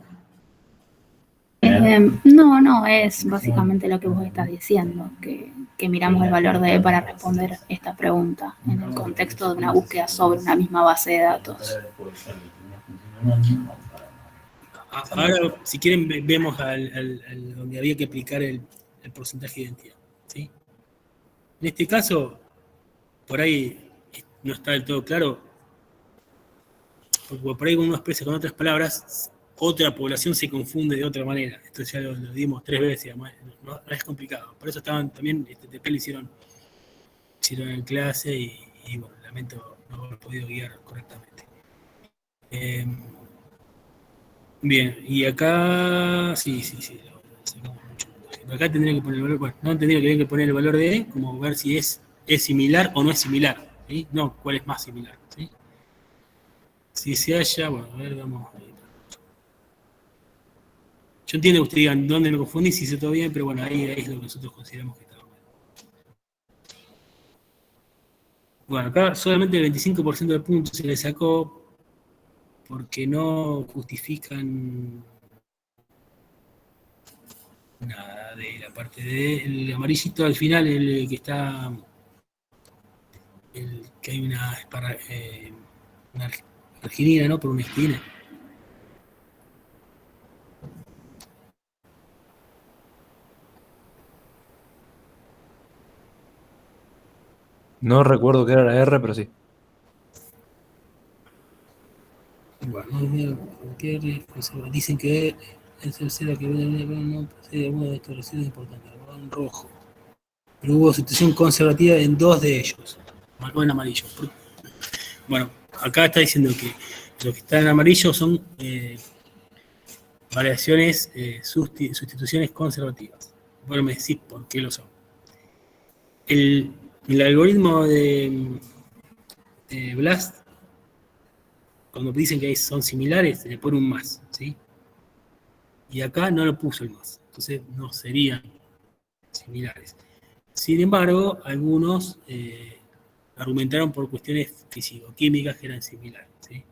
No, es básicamente lo que vos estás diciendo, que miramos el valor de E para responder esta pregunta en el contexto de una búsqueda sobre una misma base de datos. Ahora, si quieren, vemos donde había que aplicar el porcentaje de identidad, ¿sí? En este caso, por ahí no está del todo claro, porque por ahí uno expresa con otras palabras, otra población se confunde de otra manera. Esto ya lo dimos 3 veces, digamos, no es complicado. Por eso estaban también, este TP lo hicieron en clase y bueno, lamento no haber podido guiar correctamente. Bien, y acá, sí, acá tendría que poner el valor, bueno, no tendría que poner el valor de E, como ver si es similar o no es similar, ¿sí? No, cuál es más similar, ¿sí? Si se halla, bueno, a ver, vamos ahí. Yo entiendo que ustedes digan dónde me confundí, si hice todo bien, pero bueno, ahí es lo que nosotros consideramos que está mal. Bueno, acá solamente el 25% de puntos se le sacó porque no justifican nada de la parte del amarillito al final, el que está, que hay una arginina, ¿no? Por una esquina. No recuerdo qué era la R, pero sí. Bueno, dicen que es el cero que no posee alguno de estos residuos importantes, en rojo. Pero hubo situación conservativa en 2 de ellos, marcado en amarillo. Bueno, acá está diciendo que lo que está en amarillo son variaciones, sustituciones conservativas. Bueno, me decís por qué lo son. El algoritmo de BLAST, cuando dicen que son similares, le pone un más, ¿sí? Y acá no lo puso el más, entonces no serían similares. Sin embargo, algunos argumentaron por cuestiones físico-químicas que eran similares, ¿sí?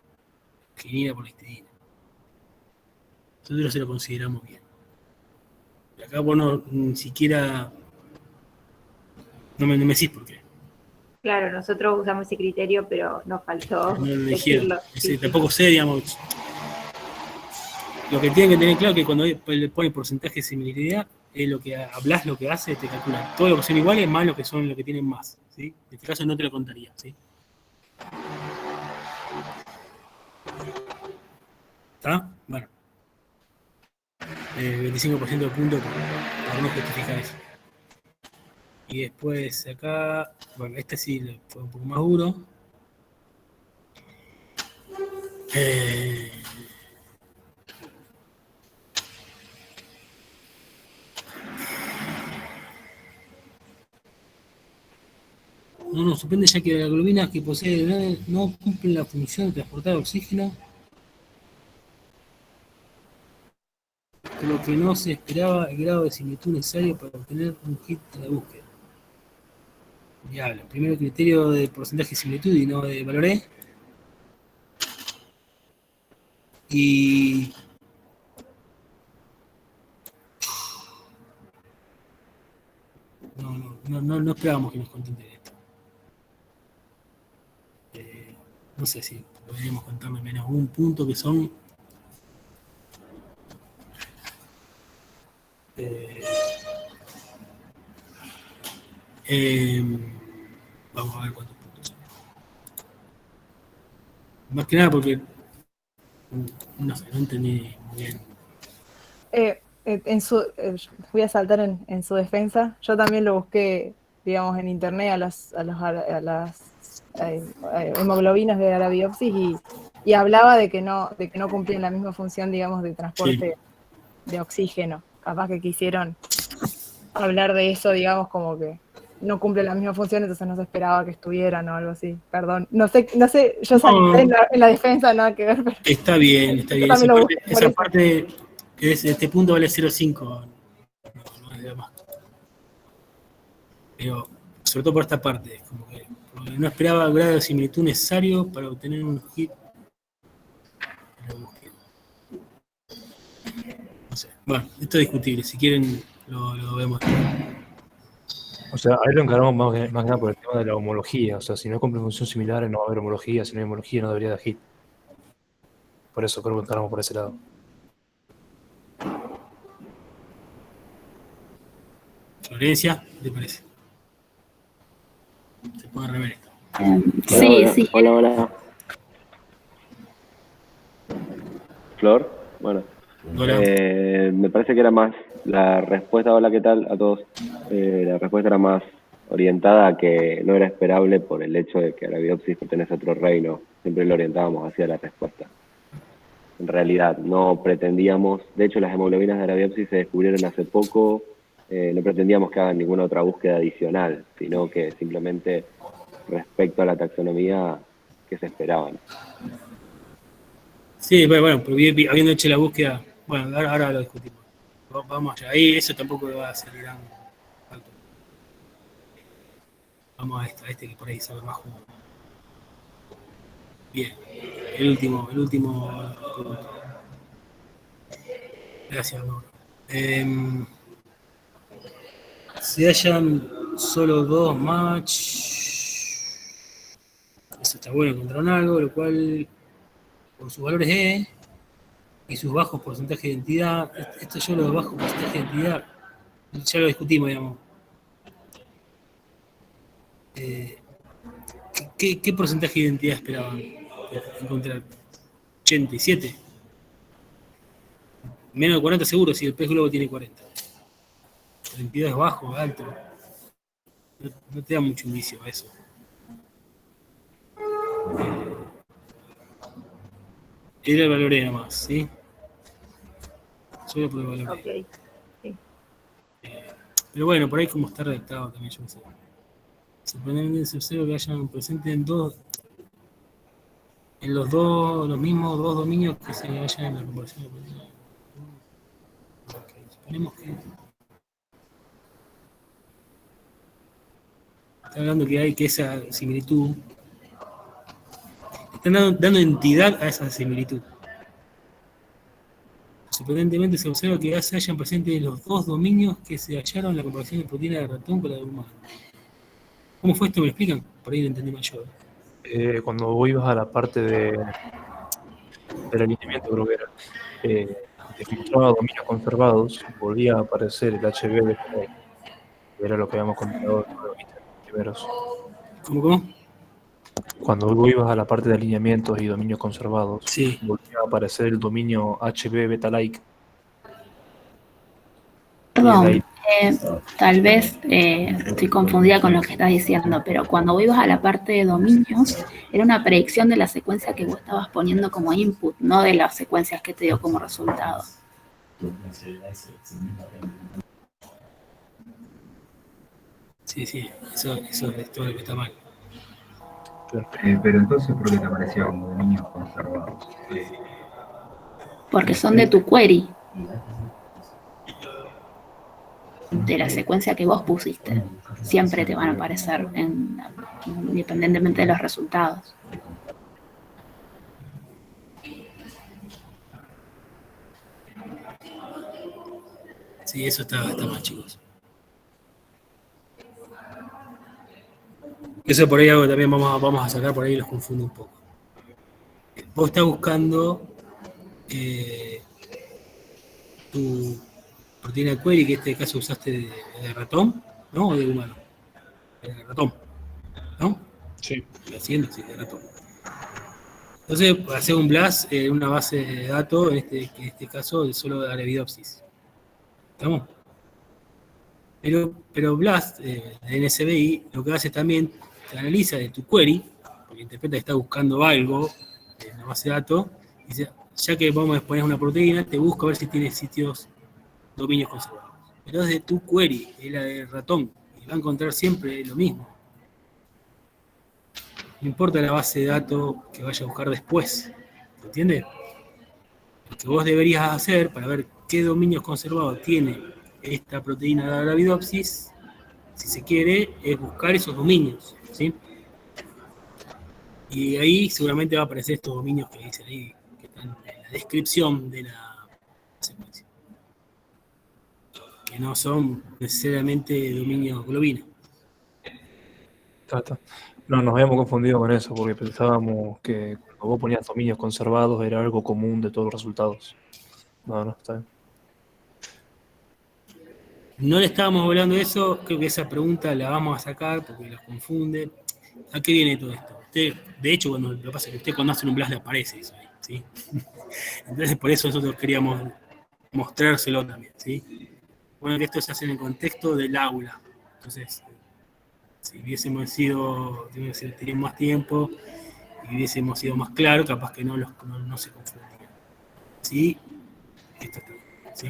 Arginina por histidina. Nosotros se lo consideramos bien. Y acá vos ni siquiera no me decís por qué. Claro, nosotros usamos ese criterio, pero nos faltó decirlo. Tampoco sé, digamos. Lo que tienen que tener claro es que cuando le pone porcentaje de similaridad, es lo que hablas, lo que hace, te calcula todo lo que son iguales más lo que son lo que tienen más, ¿sí? En este caso no te lo contaría, ¿sí? ¿Está? Bueno. 25% de puntos por no justificar eso. Y después acá, bueno, este sí fue un poco más duro. No, suspende ya que las globinas que posee no cumplen la función de transportar oxígeno, por lo que no se esperaba el grado de similitud necesario para obtener un hit de la búsqueda. Diablo, primero criterio de porcentaje de similitud y no de valor E. Y no esperábamos que nos contente esto. No sé si podríamos contarme menos un punto que son vamos a ver cuántos puntos son. Más que nada porque no sé, no entendí muy bien. Voy a saltar en su defensa. Yo también lo busqué, digamos, en internet a las hemoglobinas de Arabidopsis y hablaba de que no cumplían la misma función, digamos, de transporte de oxígeno. Capaz que quisieron hablar de eso, digamos, como que no cumple la misma función, entonces no se esperaba que estuvieran o algo así. Perdón, no sé, yo salté en la defensa, nada que ver. Pero está bien. Esa parte es, este punto vale 0.5, no es de más. Pero, sobre todo por esta parte, es como que no esperaba el grado de similitud necesario para obtener un hit. No sé. Bueno, esto es discutible, si quieren lo vemos. O sea, ahí lo encaramos más que nada por el tema de la homología. O sea, si no cumple función similar, no va a haber homología. Si no hay homología, no debería dar hit. Por eso creo que encaramos por ese lado. Florencia, ¿qué te parece? Se puede rever esto. Sí. Hola. Flor, bueno. Hola. Me parece que era más la respuesta, hola, ¿qué tal a todos? La respuesta era más orientada a que no era esperable por el hecho de que Arabidopsis pertenece a otro reino. Siempre lo orientábamos hacia la respuesta. En realidad, no pretendíamos, de hecho las hemoglobinas de Arabidopsis se descubrieron hace poco, no pretendíamos que hagan ninguna otra búsqueda adicional, sino que simplemente respecto a la taxonomía que se esperaban. Sí, bueno, pero habiendo hecho la búsqueda, bueno, ahora lo discutimos. Vamos allá, ahí eso tampoco va a ser gran falta. Vamos a este que por ahí sabe más jugo. Bien, el último punto. Gracias, Mauro. Si hayan solo 2 match, eso está bueno, encontraron algo, lo cual por sus valores E y sus bajos porcentajes de identidad, esto yo los bajos porcentajes de identidad, ya lo discutimos, digamos. ¿Qué porcentaje de identidad esperaban encontrar? 87. Menos de 40 seguro, si el pez globo tiene 40. 32 es bajo, alto. No te da mucho indicio a eso. Era el valor E nomás, ¿sí? Solo por el valor E. Ok, sí. Pero bueno, por ahí como está redactado también, yo no sé. Sorprendentemente se observa que hayan presente en los mismos dos dominios que se hallan en la comparación. Okay, suponemos que está hablando que esa similitud, están dando entidad a esa similitud. Sorprendentemente se observa que se hallan presentes en los dos dominios que se hallaron en la comparación de proteína de ratón con la de humano. ¿Cómo fue esto? ¿Me lo explican? Por ahí lo entendí más yo. Cuando vos ibas a la parte del alineamiento, creo que era, si mostraba dominios conservados, volvía a aparecer el HB, que era lo que habíamos comentado ¿viste? Primeros. ¿Cómo? Cuando vos ibas a la parte de alineamientos y dominios conservados, sí, volvía a aparecer el dominio HB beta-like. Perdón, tal vez estoy confundida con lo que estás diciendo, pero cuando vos ibas a la parte de dominios, era una predicción de la secuencia que vos estabas poniendo como input, no de las secuencias que te dio como resultado. Sí, eso es todo lo que está mal. Pero entonces, ¿por qué te aparecía como dominios conservados? Porque son de tu query, de la secuencia que vos pusiste. Siempre te van a aparecer independientemente de los resultados. Sí, eso está mal, chicos. Eso por ahí algo que también vamos a sacar, por ahí los confundo un poco. Vos estás buscando tu proteína de query, que en este caso usaste de ratón, ¿no? O de humano. De ratón, ¿no? Sí. Haciendo, sí, de ratón. Entonces, hacer un BLAST en una base de datos, en este caso, de solo de Arabidopsis. ¿Estamos? Pero BLAST, de NSBI, lo que hace también, te analiza de tu query, porque interpreta que está buscando algo en la base de datos, y dice, ya que vamos a poner una proteína, te busca a ver si tiene dominios conservados. Pero es de tu query, es la del ratón, y va a encontrar siempre lo mismo. No importa la base de datos que vaya a buscar después, ¿entiendes? Lo que vos deberías hacer para ver qué dominios conservados tiene esta proteína de Arabidopsis, si se quiere, es buscar esos dominios, ¿sí? Y ahí seguramente va a aparecer estos dominios que dicen ahí, que están en la descripción de la secuencia, que no son necesariamente dominios globina. Está. No, nos habíamos confundido con eso, porque pensábamos que cuando vos ponías dominios conservados era algo común de todos los resultados. No, está bien. No le estábamos hablando de eso, creo que esa pregunta la vamos a sacar porque los confunde. ¿A qué viene todo esto? Usted, de hecho, lo que pasa es que usted cuando hace un blast le aparece eso ahí, ¿sí? Entonces por eso nosotros queríamos mostrárselo también, ¿sí? Bueno, que esto se hace en el contexto del aula. Entonces, si hubiésemos teníamos más tiempo y hubiésemos sido más claros, capaz que no se confundían. ¿Sí? Esto está bien, ¿sí?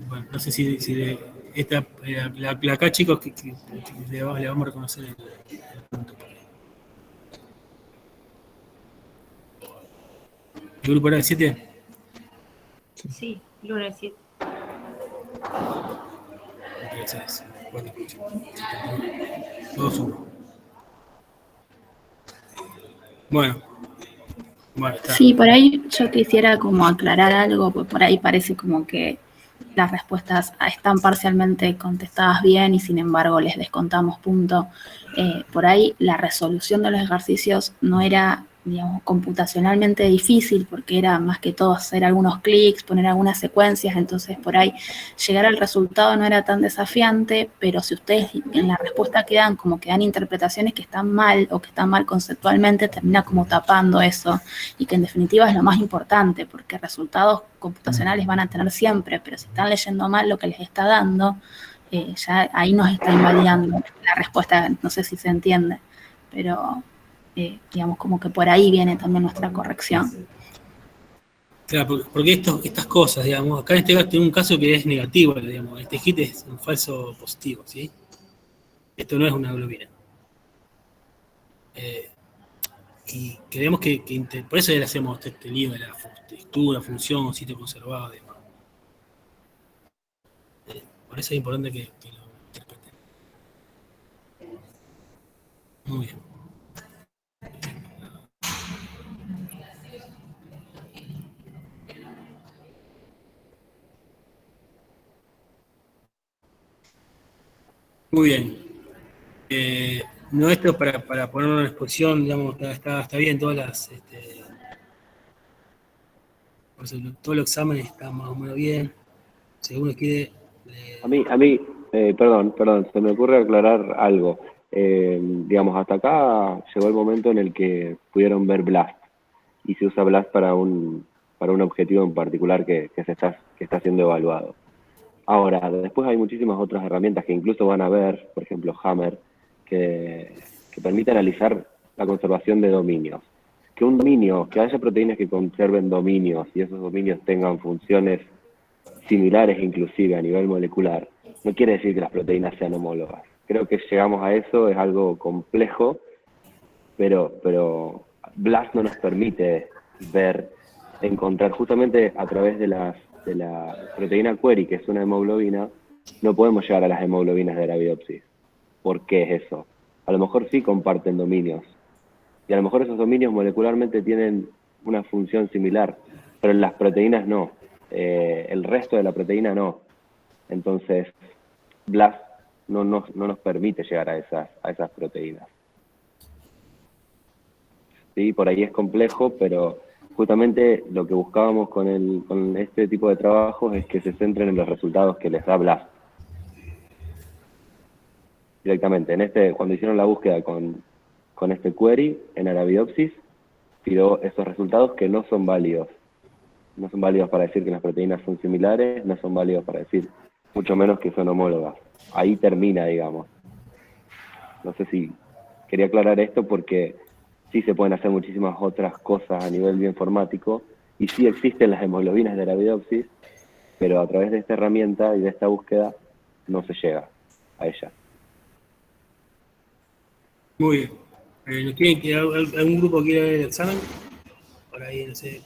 Bueno, no sé si esta, la acá, chicos, que le vamos a reconocer el punto. ¿El grupo era el 7? Sí, lunes 7. Todos uno. Bueno, está. Sí, por ahí yo quisiera como aclarar algo, pues por ahí parece como que las respuestas están parcialmente contestadas bien y sin embargo les descontamos punto. Por ahí la resolución de los ejercicios no era, digamos, computacionalmente difícil porque era más que todo hacer algunos clics, poner algunas secuencias, entonces por ahí llegar al resultado no era tan desafiante, pero si ustedes en la respuesta que dan como que dan interpretaciones que están mal o que están mal conceptualmente, termina como tapando eso y que en definitiva es lo más importante porque resultados computacionales van a tener siempre, pero si están leyendo mal lo que les está dando, ya ahí nos está invalidando la respuesta, no sé si se entiende, pero digamos como que por ahí viene también nuestra corrección. Claro, porque estas cosas, digamos, acá en este caso tengo un caso que es negativo, digamos, este hit es un falso positivo, ¿sí? Esto no es una globina. Y creemos que por eso le hacemos este lío de la textura, función, sitio conservado, digamos. Por eso es importante que lo interpreten. Muy bien. Muy bien. No, esto para ponerlo en exposición, digamos, está bien todas las Por eso todo el examen está más o menos bien. Si uno quiere... A mí, perdón, se me ocurre aclarar algo. Digamos, hasta acá llegó el momento en el que pudieron ver BLAST, y se usa BLAST para un objetivo en particular que está siendo evaluado. Ahora, después hay muchísimas otras herramientas que incluso van a ver, por ejemplo, Hammer, que permite analizar la conservación de dominios. Que un dominio, que haya proteínas que conserven dominios y esos dominios tengan funciones similares inclusive a nivel molecular, no quiere decir que las proteínas sean homólogas. Creo que llegamos a eso, es algo complejo, pero BLAST no nos permite encontrar justamente a través de la proteína query, que es una hemoglobina, no podemos llegar a las hemoglobinas de Arabidopsis. ¿Por qué es eso? A lo mejor sí comparten dominios, y a lo mejor esos dominios molecularmente tienen una función similar, pero en las proteínas no. El resto de la proteína no. Entonces, BLAST no nos permite llegar a esas proteínas. Sí, por ahí es complejo, pero justamente lo que buscábamos con este tipo de trabajos es que se centren en los resultados que les da BLAST. Directamente, cuando hicieron la búsqueda con este query en Arabidopsis, tiró esos resultados que no son válidos. No son válidos para decir que las proteínas son similares, no son válidos para decir mucho menos que son homólogas. Ahí termina, digamos. No sé si quería aclarar esto porque sí se pueden hacer muchísimas otras cosas a nivel bioinformático y sí existen las hemoglobinas de Arabidopsis, pero a través de esta herramienta y de esta búsqueda no se llega a ella. Muy bien. ¿Algún grupo quiere ver el examen? Por ahí, no sé.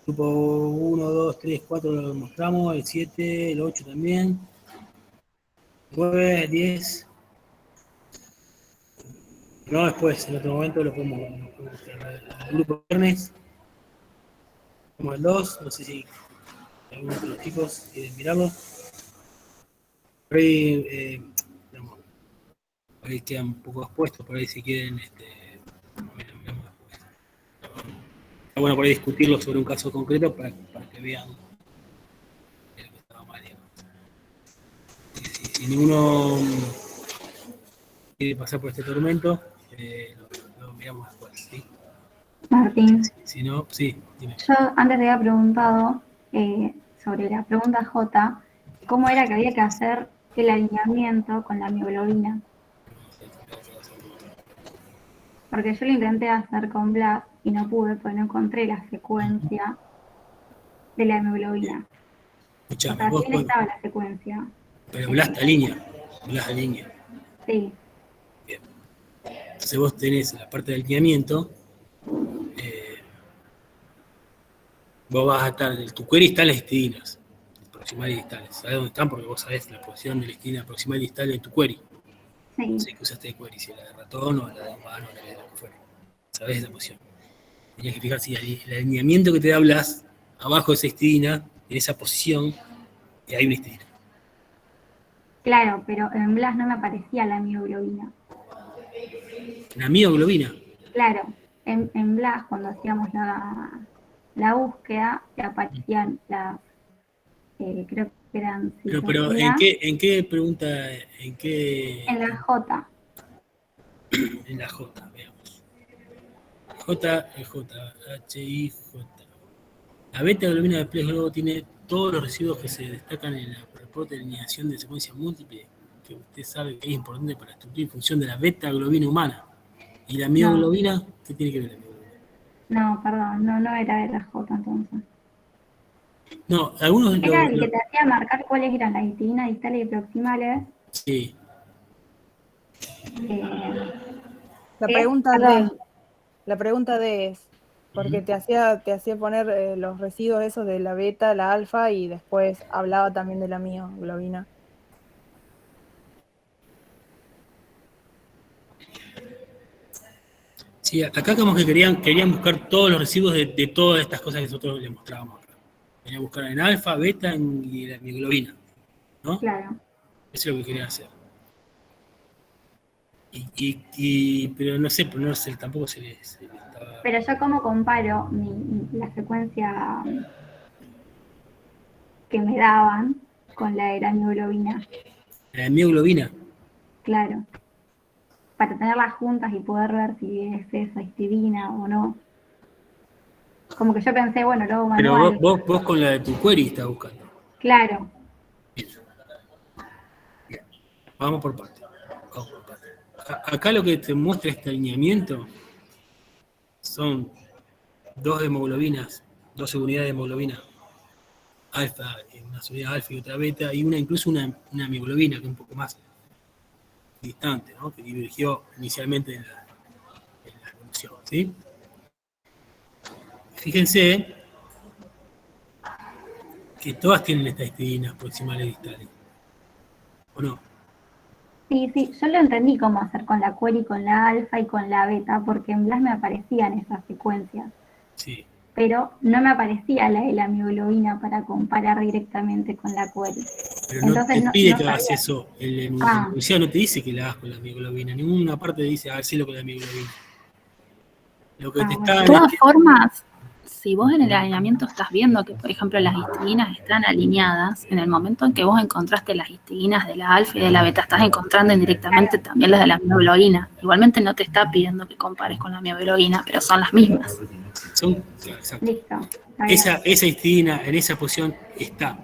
Grupo 1, 2, 3, 4 lo mostramos, el 7, el 8 también. 9, 10. No, después, en otro momento lo podemos mostrar. El grupo viernes. Como el 2, no sé si algunos de los chicos quieren mirarlo. Por ahí quedan un poco expuestos, por ahí si quieren. Está bueno por ahí discutirlo sobre un caso concreto para que vean lo que estaba mal. Si ninguno quiere pasar por este tormento, lo miramos después, ¿sí? Martín, Si no, sí, dime. yo antes te había preguntado sobre la pregunta J, cómo era que había que hacer el alineamiento con la mioglobina. Porque yo lo intenté hacer con BLAST y no pude, porque no encontré la secuencia de la hemoglobina. Escuchame, O sea, vos sí estaba la secuencia. pero BLAST alinea. Sí. Bien. Entonces vos tenés la parte de alineamiento, vos vas a estar, tu query está en las histidinas, proximal y distales. ¿Sabés dónde están? Porque vos sabés la posición de la histidina proximal y distal en tu query. Sí. No sé qué usaste de query, si la de ratón o la de humano o la de lo que fuera. Sabés esa posición. Tenías que fijar si el alineamiento que te da BLAST, abajo de esa histidina, en esa posición, hay una histidina. Claro, pero en BLAST no me aparecía la mioglobina. La mioglobina. Claro, en BLAST cuando hacíamos la búsqueda, te aparecían las, creo que eran... Pero ¿en qué pregunta? ¿En qué? En la J. En la J, veamos. H-I-J. La beta-globina de Ples luego tiene todos los residuos que se destacan en el reporte de alineación de secuencia múltiple, que usted sabe que es importante para la estructura y función de la beta-globina humana. ¿Y la mioglobina? No. ¿Qué tiene que ver la mioglobina? No, perdón, no era de la J entonces. No, algunos... Era el que te hacía marcar cuáles eran las histidinas distales y proximales. Sí. La pregunta D es, porque te hacía poner los residuos esos de la beta, la alfa, y después hablaba también de la mioglobina. Sí, acá como que querían buscar todos los residuos de todas estas cosas que nosotros les mostrábamos acá. Querían buscar en alfa, beta y la mioglobina, ¿no? Claro. Eso es lo que querían hacer. Pero no sé, tampoco se les estaba... Pero yo como comparo la secuencia que me daban con la de la mioglobina. La mioglobina. Claro. Para tenerlas juntas y poder ver si es esa histidina o no. Como que yo pensé, bueno, luego Pero manual. vos con la de tu query estás buscando. Claro. Vamos por parte. Acá lo que te muestra este alineamiento son dos unidades de hemoglobina alfa, una unidad alfa y otra beta, y incluso una mioglobina que es un poco más distante, ¿no? Que divergió inicialmente en la evolución, ¿sí? Fíjense que todas tienen estas histidinas proximales distales, ¿o no? Sí, yo lo entendí cómo hacer con la query, con la alfa y con la beta, porque en BLAS me aparecían esas secuencias. Sí. Pero no me aparecía la de la mioglobina para comparar directamente con la query. Pero entonces, no te pide no que hagas sabía. eso. El enunciado no te dice que la hagas con la mioglobina. En ninguna parte dice hacelo con la mioglobina. Lo que te está... De todas formas, si vos en el alineamiento estás viendo que, por ejemplo, las histidinas están alineadas, en el momento en que vos encontraste las histidinas de la alfa y de la beta, estás encontrando indirectamente también las de la mioglobina. Igualmente no te está pidiendo que compares con la mioglobina, pero son las mismas. Exacto. Listo. Esa histidina en esa posición está.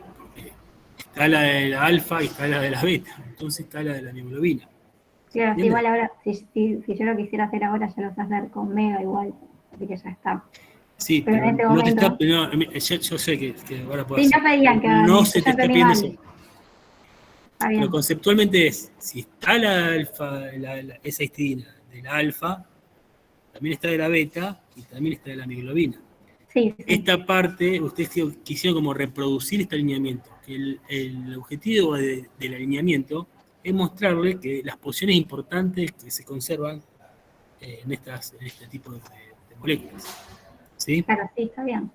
Está la de la alfa y está la de la beta. Entonces está la de la mioglobina. Claro, si igual ahora, si yo lo quisiera hacer ahora, ya lo sé hacer con Mega igual, así que ya está. Sí, pero en este no te momento... está... yo sé que ahora puedo Sí, hacer. no pedían que hagan No eso, se te ya está entendí pidiendo mal. eso. Está bien. Pero conceptualmente es, si está la alfa, esa histidina de la alfa, también está de la beta y también está de la mioglobina. Sí. Esta parte, ustedes quisieron como reproducir este alineamiento. El objetivo del alineamiento es mostrarle que las posiciones importantes que se conservan en este tipo de moléculas. ¿Sí? Claro, sí, está bien.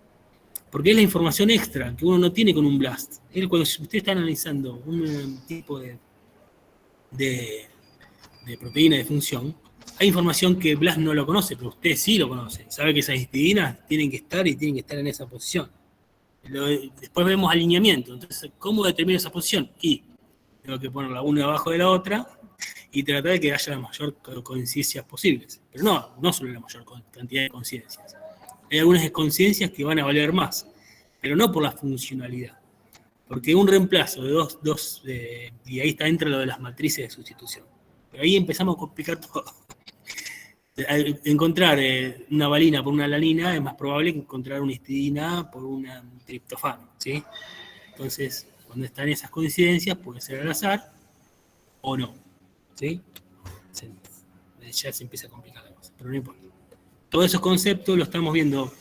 Porque es la información extra que uno no tiene con un BLAST. Cuando usted está analizando un tipo de proteína de función, hay información que BLAST no lo conoce, pero usted sí lo conoce. Sabe que esas histidinas tienen que estar en esa posición. Después vemos alineamiento. Entonces, ¿cómo determino esa posición? Y tengo que ponerla una abajo de la otra y tratar de que haya la mayor coincidencias posibles. Pero no solo la mayor cantidad de coincidencias. Hay algunas coincidencias que van a valer más, pero no por la funcionalidad. Porque un reemplazo de dos y ahí está dentro lo de las matrices de sustitución. Pero ahí empezamos a complicar todo. Encontrar una valina por una alanina es más probable que encontrar una histidina por un triptofano, ¿sí? Entonces, cuando están esas coincidencias, puede ser al azar o no, ¿sí? Ya se empieza a complicar la cosa, pero no importa. Todos esos conceptos los estamos viendo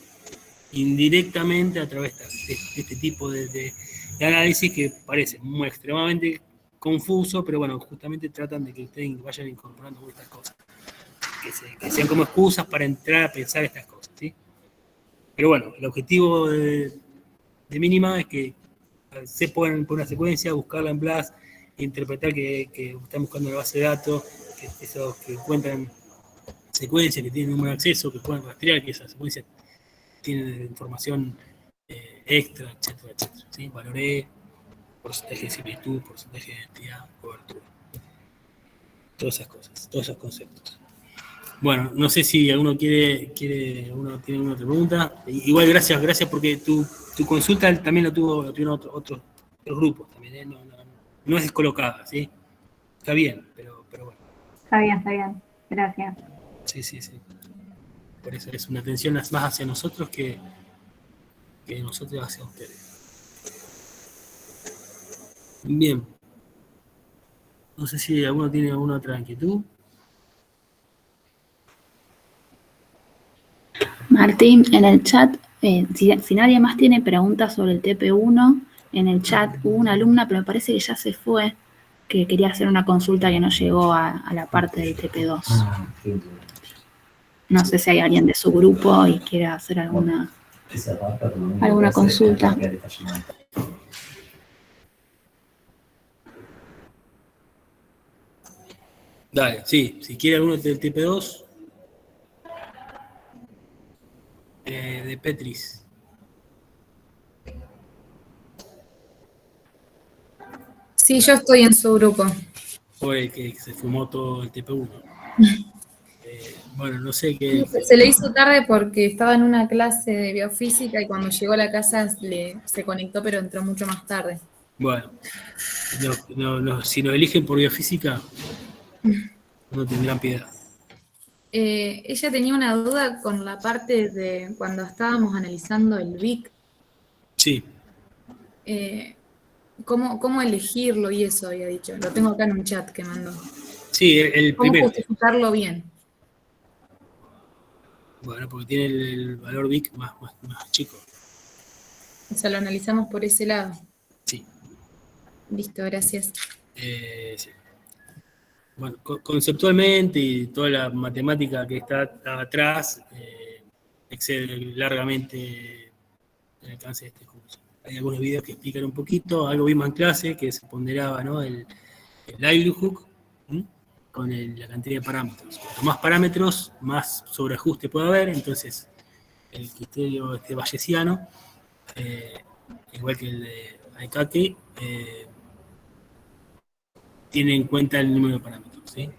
indirectamente a través de este tipo de análisis que parece muy extremadamente confuso, pero bueno, justamente tratan de que ustedes vayan incorporando estas cosas. Que sean como excusas para entrar a pensar estas cosas, ¿sí? Pero bueno, el objetivo de mínima es que se puedan por una secuencia, buscarla en BLAST, interpretar que están buscando una base de datos, que esos que encuentran secuencias, que tienen número de acceso, que puedan rastrear, que esas secuencias tienen información extra, etcétera, etcétera, ¿sí? Valoré, porcentaje de similitud, porcentaje de identidad, cobertura. Todas esas cosas, todos esos conceptos. Bueno, no sé si alguno uno tiene alguna otra pregunta. Igual gracias porque tu consulta también lo tuvieron otros grupos también, ¿eh? No es descolocada, ¿sí? Está bien, pero bueno. Está bien. Gracias. Sí. Por eso es una atención más hacia nosotros que nosotros hacia ustedes. Bien. No sé si alguno tiene alguna otra inquietud. Martín, en el chat, si nadie más tiene preguntas sobre el TP1, en el chat hubo una alumna, pero me parece que ya se fue, que quería hacer una consulta que no llegó a la parte del TP2. No sé si hay alguien de su grupo y quiere hacer alguna consulta. Dale, sí, si quiere alguno del TP2. De Petris. Sí, yo estoy en su grupo. Por el que se fumó todo el TP1. Bueno, no sé qué. Se le hizo tarde porque estaba en una clase de biofísica y cuando llegó a la casa se conectó, pero entró mucho más tarde. Bueno, si nos eligen por biofísica, no tendrán piedad. Ella tenía una duda con la parte de cuando estábamos analizando el VIC, Sí, cómo elegirlo y eso había dicho. Lo tengo acá en un chat que mandó. sí, el ¿Cómo primero. justificarlo bien? Bueno, porque tiene el valor VIC más chico. O sea, lo analizamos por ese lado. Sí. Listo, gracias. Sí. Bueno, conceptualmente y toda la matemática que está atrás excede largamente el alcance de este curso. Hay algunos videos que explican un poquito, algo vimos en clase, que se ponderaba, ¿no? el livelihood con la cantidad de parámetros. Cuanto más parámetros, más sobreajuste puede haber, entonces el criterio bayesiano, igual que el de Aikake, tiene en cuenta el número de parámetros, ¿sí?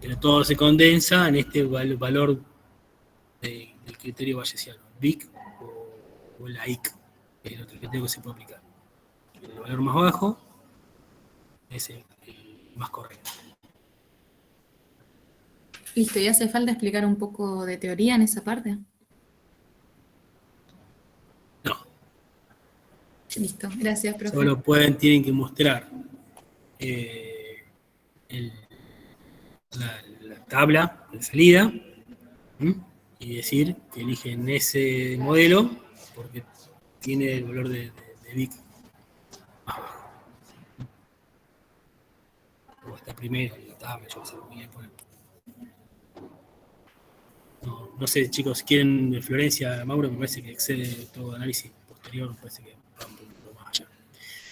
Pero todo se condensa en este valor del criterio bayesiano, VIC o el AIC, que es el otro criterio que se puede aplicar. El valor más bajo es el más correcto. Listo, ¿y hace falta explicar un poco de teoría en esa parte? No. Listo, gracias, profe. Solo tienen que mostrar la tabla de salida y decir que eligen ese modelo porque tiene el valor de VIC más bajo. O está primero en la tabla, yo sé, voy a poner. No sé, chicos, ¿quieren Florencia, Mauro? Me parece que excede todo análisis posterior, me parece que va un poco más allá.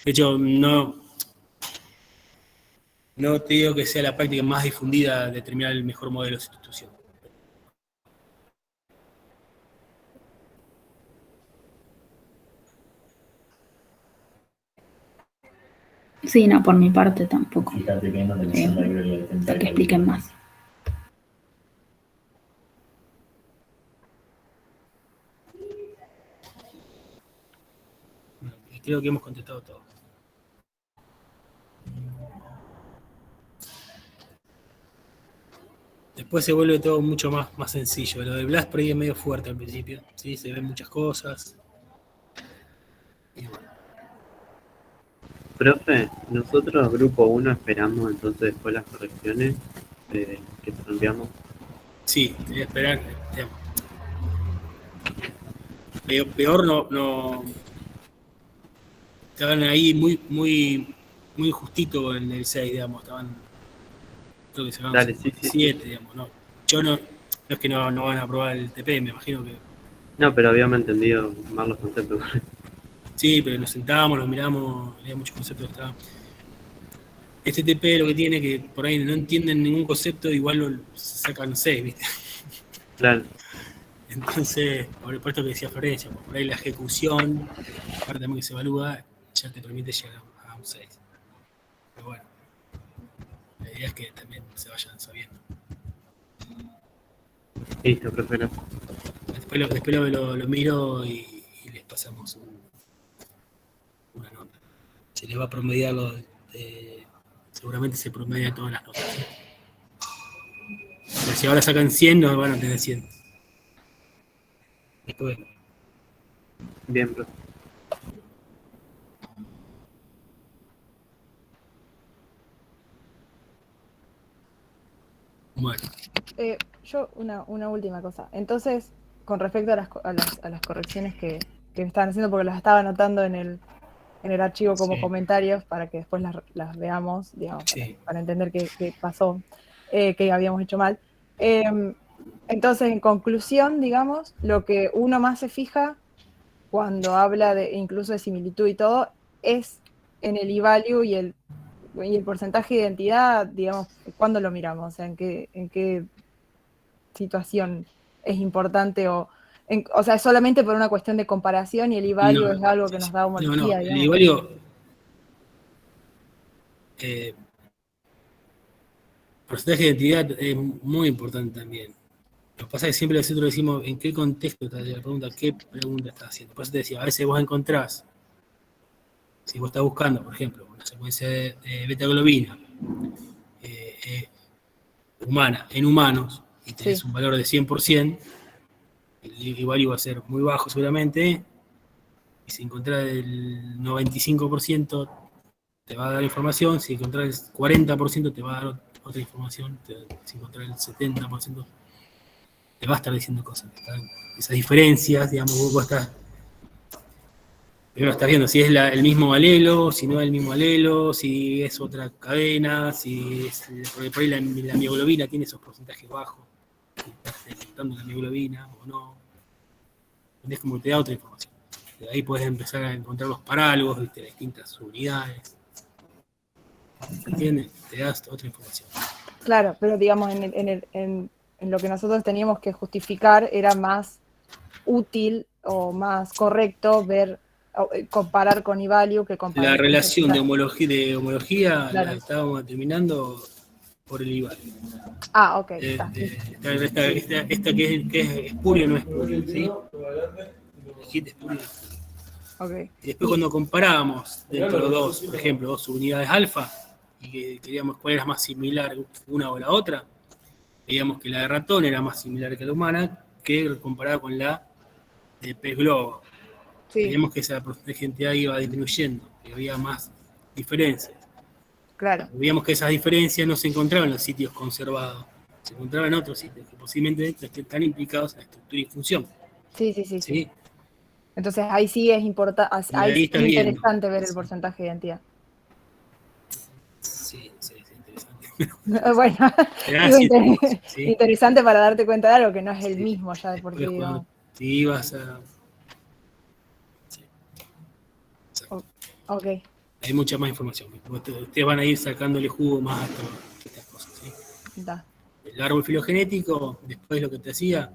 De hecho, no te digo que sea la práctica más difundida de determinar el mejor modelo de sustitución. Sí, no, por mi parte tampoco. Para que expliquen más. Creo que hemos contestado todo. Después se vuelve todo mucho más sencillo. Lo de Blast por ahí es medio fuerte al principio, ¿sí? Se ven muchas cosas. Y bueno. Profe, nosotros grupo 1 esperamos entonces después las correcciones que te enviamos. Sí, te voy a esperar. Peor no estaban ahí muy justito en el 6, digamos, estaban, creo que se van 7, digamos, ¿no? Yo no es que no van a aprobar el TP, me imagino que. No, pero habíamos entendido mal los conceptos. Sí, pero nos sentábamos, los miramos, había muchos conceptos que estaban. Este TP lo que tiene que por ahí no entienden ningún concepto, igual lo sacan 6, ¿viste? Claro. Entonces, por esto que decía Florencia, por ahí la ejecución, aparte también que se evalúa, ya te permite llegar a un 6. Pero bueno, la idea es que también se vayan sabiendo. Listo, profe. Después lo miro y les pasamos una nota. Se les va a promediar seguramente se promedia todas las notas. ¿Sí? Pero si ahora sacan 100, no van a tener 100. Después. Bien, profe. Bueno. Yo una última cosa. Entonces, con respecto a las correcciones que me estaban haciendo, porque las estaba anotando en el archivo como comentarios para que después las veamos, digamos, para entender qué pasó, qué habíamos hecho mal. Entonces, en conclusión, digamos, lo que uno más se fija cuando habla incluso de similitud y todo, es en el e-value y el porcentaje de identidad, digamos, ¿cuándo lo miramos? O sea, ¿en qué situación es importante? O sea, ¿es solamente por una cuestión de comparación y el e-value es algo que nos da homología? El e-value porcentaje de identidad es muy importante también. Lo que pasa es que siempre nosotros decimos en qué contexto está la pregunta, qué pregunta estás haciendo. Por eso te decía, a veces vos encontrás, si vos estás buscando, por ejemplo, una secuencia de beta-globina humana en humanos y tenés un valor de 100%, el value va a ser muy bajo seguramente, y si encontrás el 95% te va a dar información, si encontrás el 40% te va a dar otra información, si encontrás el 70% te va a estar diciendo cosas. Esas diferencias, digamos, vos estás primero estás viendo si es el mismo alelo, si no es el mismo alelo, si es otra cadena, si es, por ahí la mioglobina tiene esos porcentajes bajos, si estás detectando la mioglobina o no. Es como te da otra información. De ahí puedes empezar a encontrar los parálogos, ¿viste? Las distintas unidades. ¿Entiendes? Te das otra información. Claro, pero digamos, en lo que nosotros teníamos que justificar era más útil o más correcto ver, comparar con eValue que comparar La con relación de Certificado. homología Claro. la estábamos determinando por el eValue. Ah, ok. Esta que es espurio no es espurio, ¿sí? El hit espurio. Okay. Y después cuando comparábamos dentro de dos, por ejemplo, dos unidades alfa, y que queríamos cuál era más similar una o la otra, veíamos que la de ratón era más similar que la humana, que comparada con la de pez globo. Sí. Veíamos que esa porcentaje de identidad iba disminuyendo, que había más diferencias. Claro. Veíamos que esas diferencias no se encontraban en los sitios conservados, se encontraban en otros sitios que posiblemente están implicados en la estructura y función. Sí. Entonces ahí sí es Ahí está bien. interesante ver el porcentaje de identidad. Sí, es interesante. Bueno, Sí. interesante para darte cuenta de algo que no es el mismo ya de por sí. Cuando te ibas a... Ok. Hay mucha más información. Ustedes van a ir sacándole jugo más a todas estas cosas. ¿Sí? Da. El árbol filogenético, después lo que te hacía,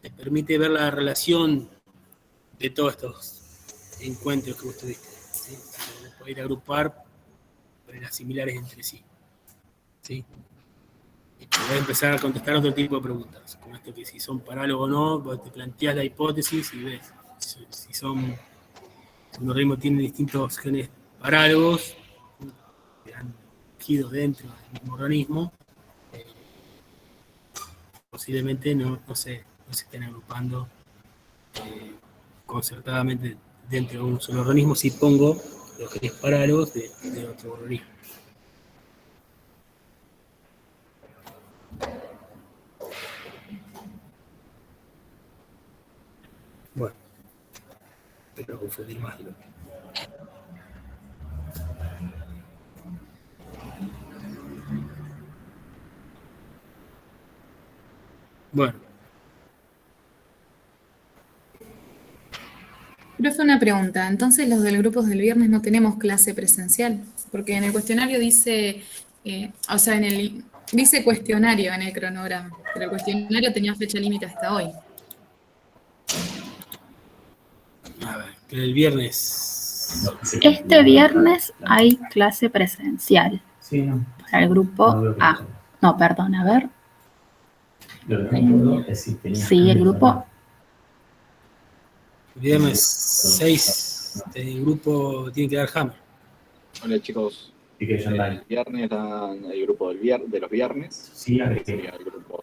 te permite ver la relación de todos estos encuentros que vos tuviste. ¿Sí? Poder agrupar las similares entre sí. ¿Sí? Y podés empezar a contestar otro tipo de preguntas, como esto que si son parálogos o no, vos te planteás la hipótesis y ves si un organismo tiene distintos genes parálogos que han surgido dentro del mismo organismo, posiblemente no se estén agrupando concertadamente dentro de un solo organismo si pongo los genes parálogos de otro organismo. Bueno, espero confundir más de lo que... Bueno. Profe, una pregunta. Entonces, los del grupo del viernes no tenemos clase presencial, porque en el cuestionario dice, dice cuestionario en el cronograma, pero el cuestionario tenía fecha límite hasta hoy. A ver, que el viernes... Este viernes hay clase presencial para el grupo A. No, perdón, a ver. Lo que no recuerdo es si tenía... Sí, el grupo... Viernes 6 del grupo tiene que dar Hammer. Hola chicos. El viernes dan el grupo de los viernes. Sí, sería el grupo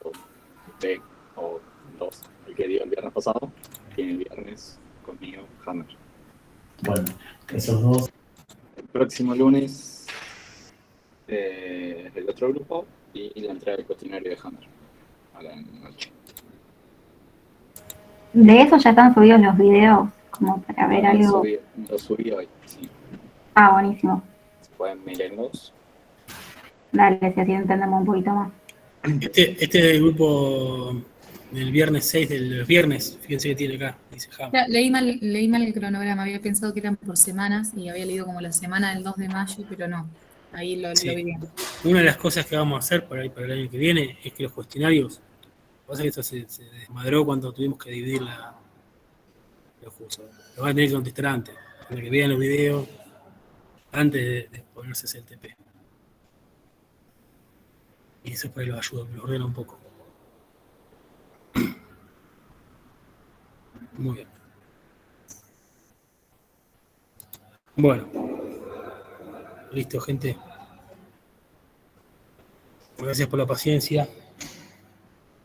B o 2, el que dio el viernes pasado. Tiene el viernes conmigo Hammer. Bueno, esos dos. El próximo lunes el otro grupo y la entrega del cuestionario de Hammer a la noche. De eso ya están subidos los videos, como para ver algo. Lo subí hoy, sí. Ah, buenísimo. Se pueden mirarlos. Dale, si así entendemos un poquito más. Este es el grupo del viernes 6 de los viernes. Fíjense que tiene acá, dice Hammer. Leí mal el cronograma, había pensado que eran por semanas y había leído como la semana del 2 de mayo, pero no. Ahí lo vi bien. Una de las cosas que vamos a hacer para el año que viene es que los cuestionarios, pasa que esto se desmadró cuando tuvimos que dividir los cursos. Lo van a tener que contestar antes, para que vean los videos antes de ponerse CLTP. Y eso por ahí los ayuda, los ordena un poco. Muy bien. Bueno. Listo, gente. Gracias por la paciencia.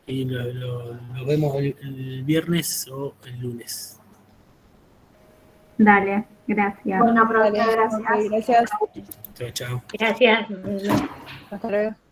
Y lo vemos el viernes o el lunes. Dale, gracias. Bueno, gracias. Chao, chao. Gracias. Hasta luego.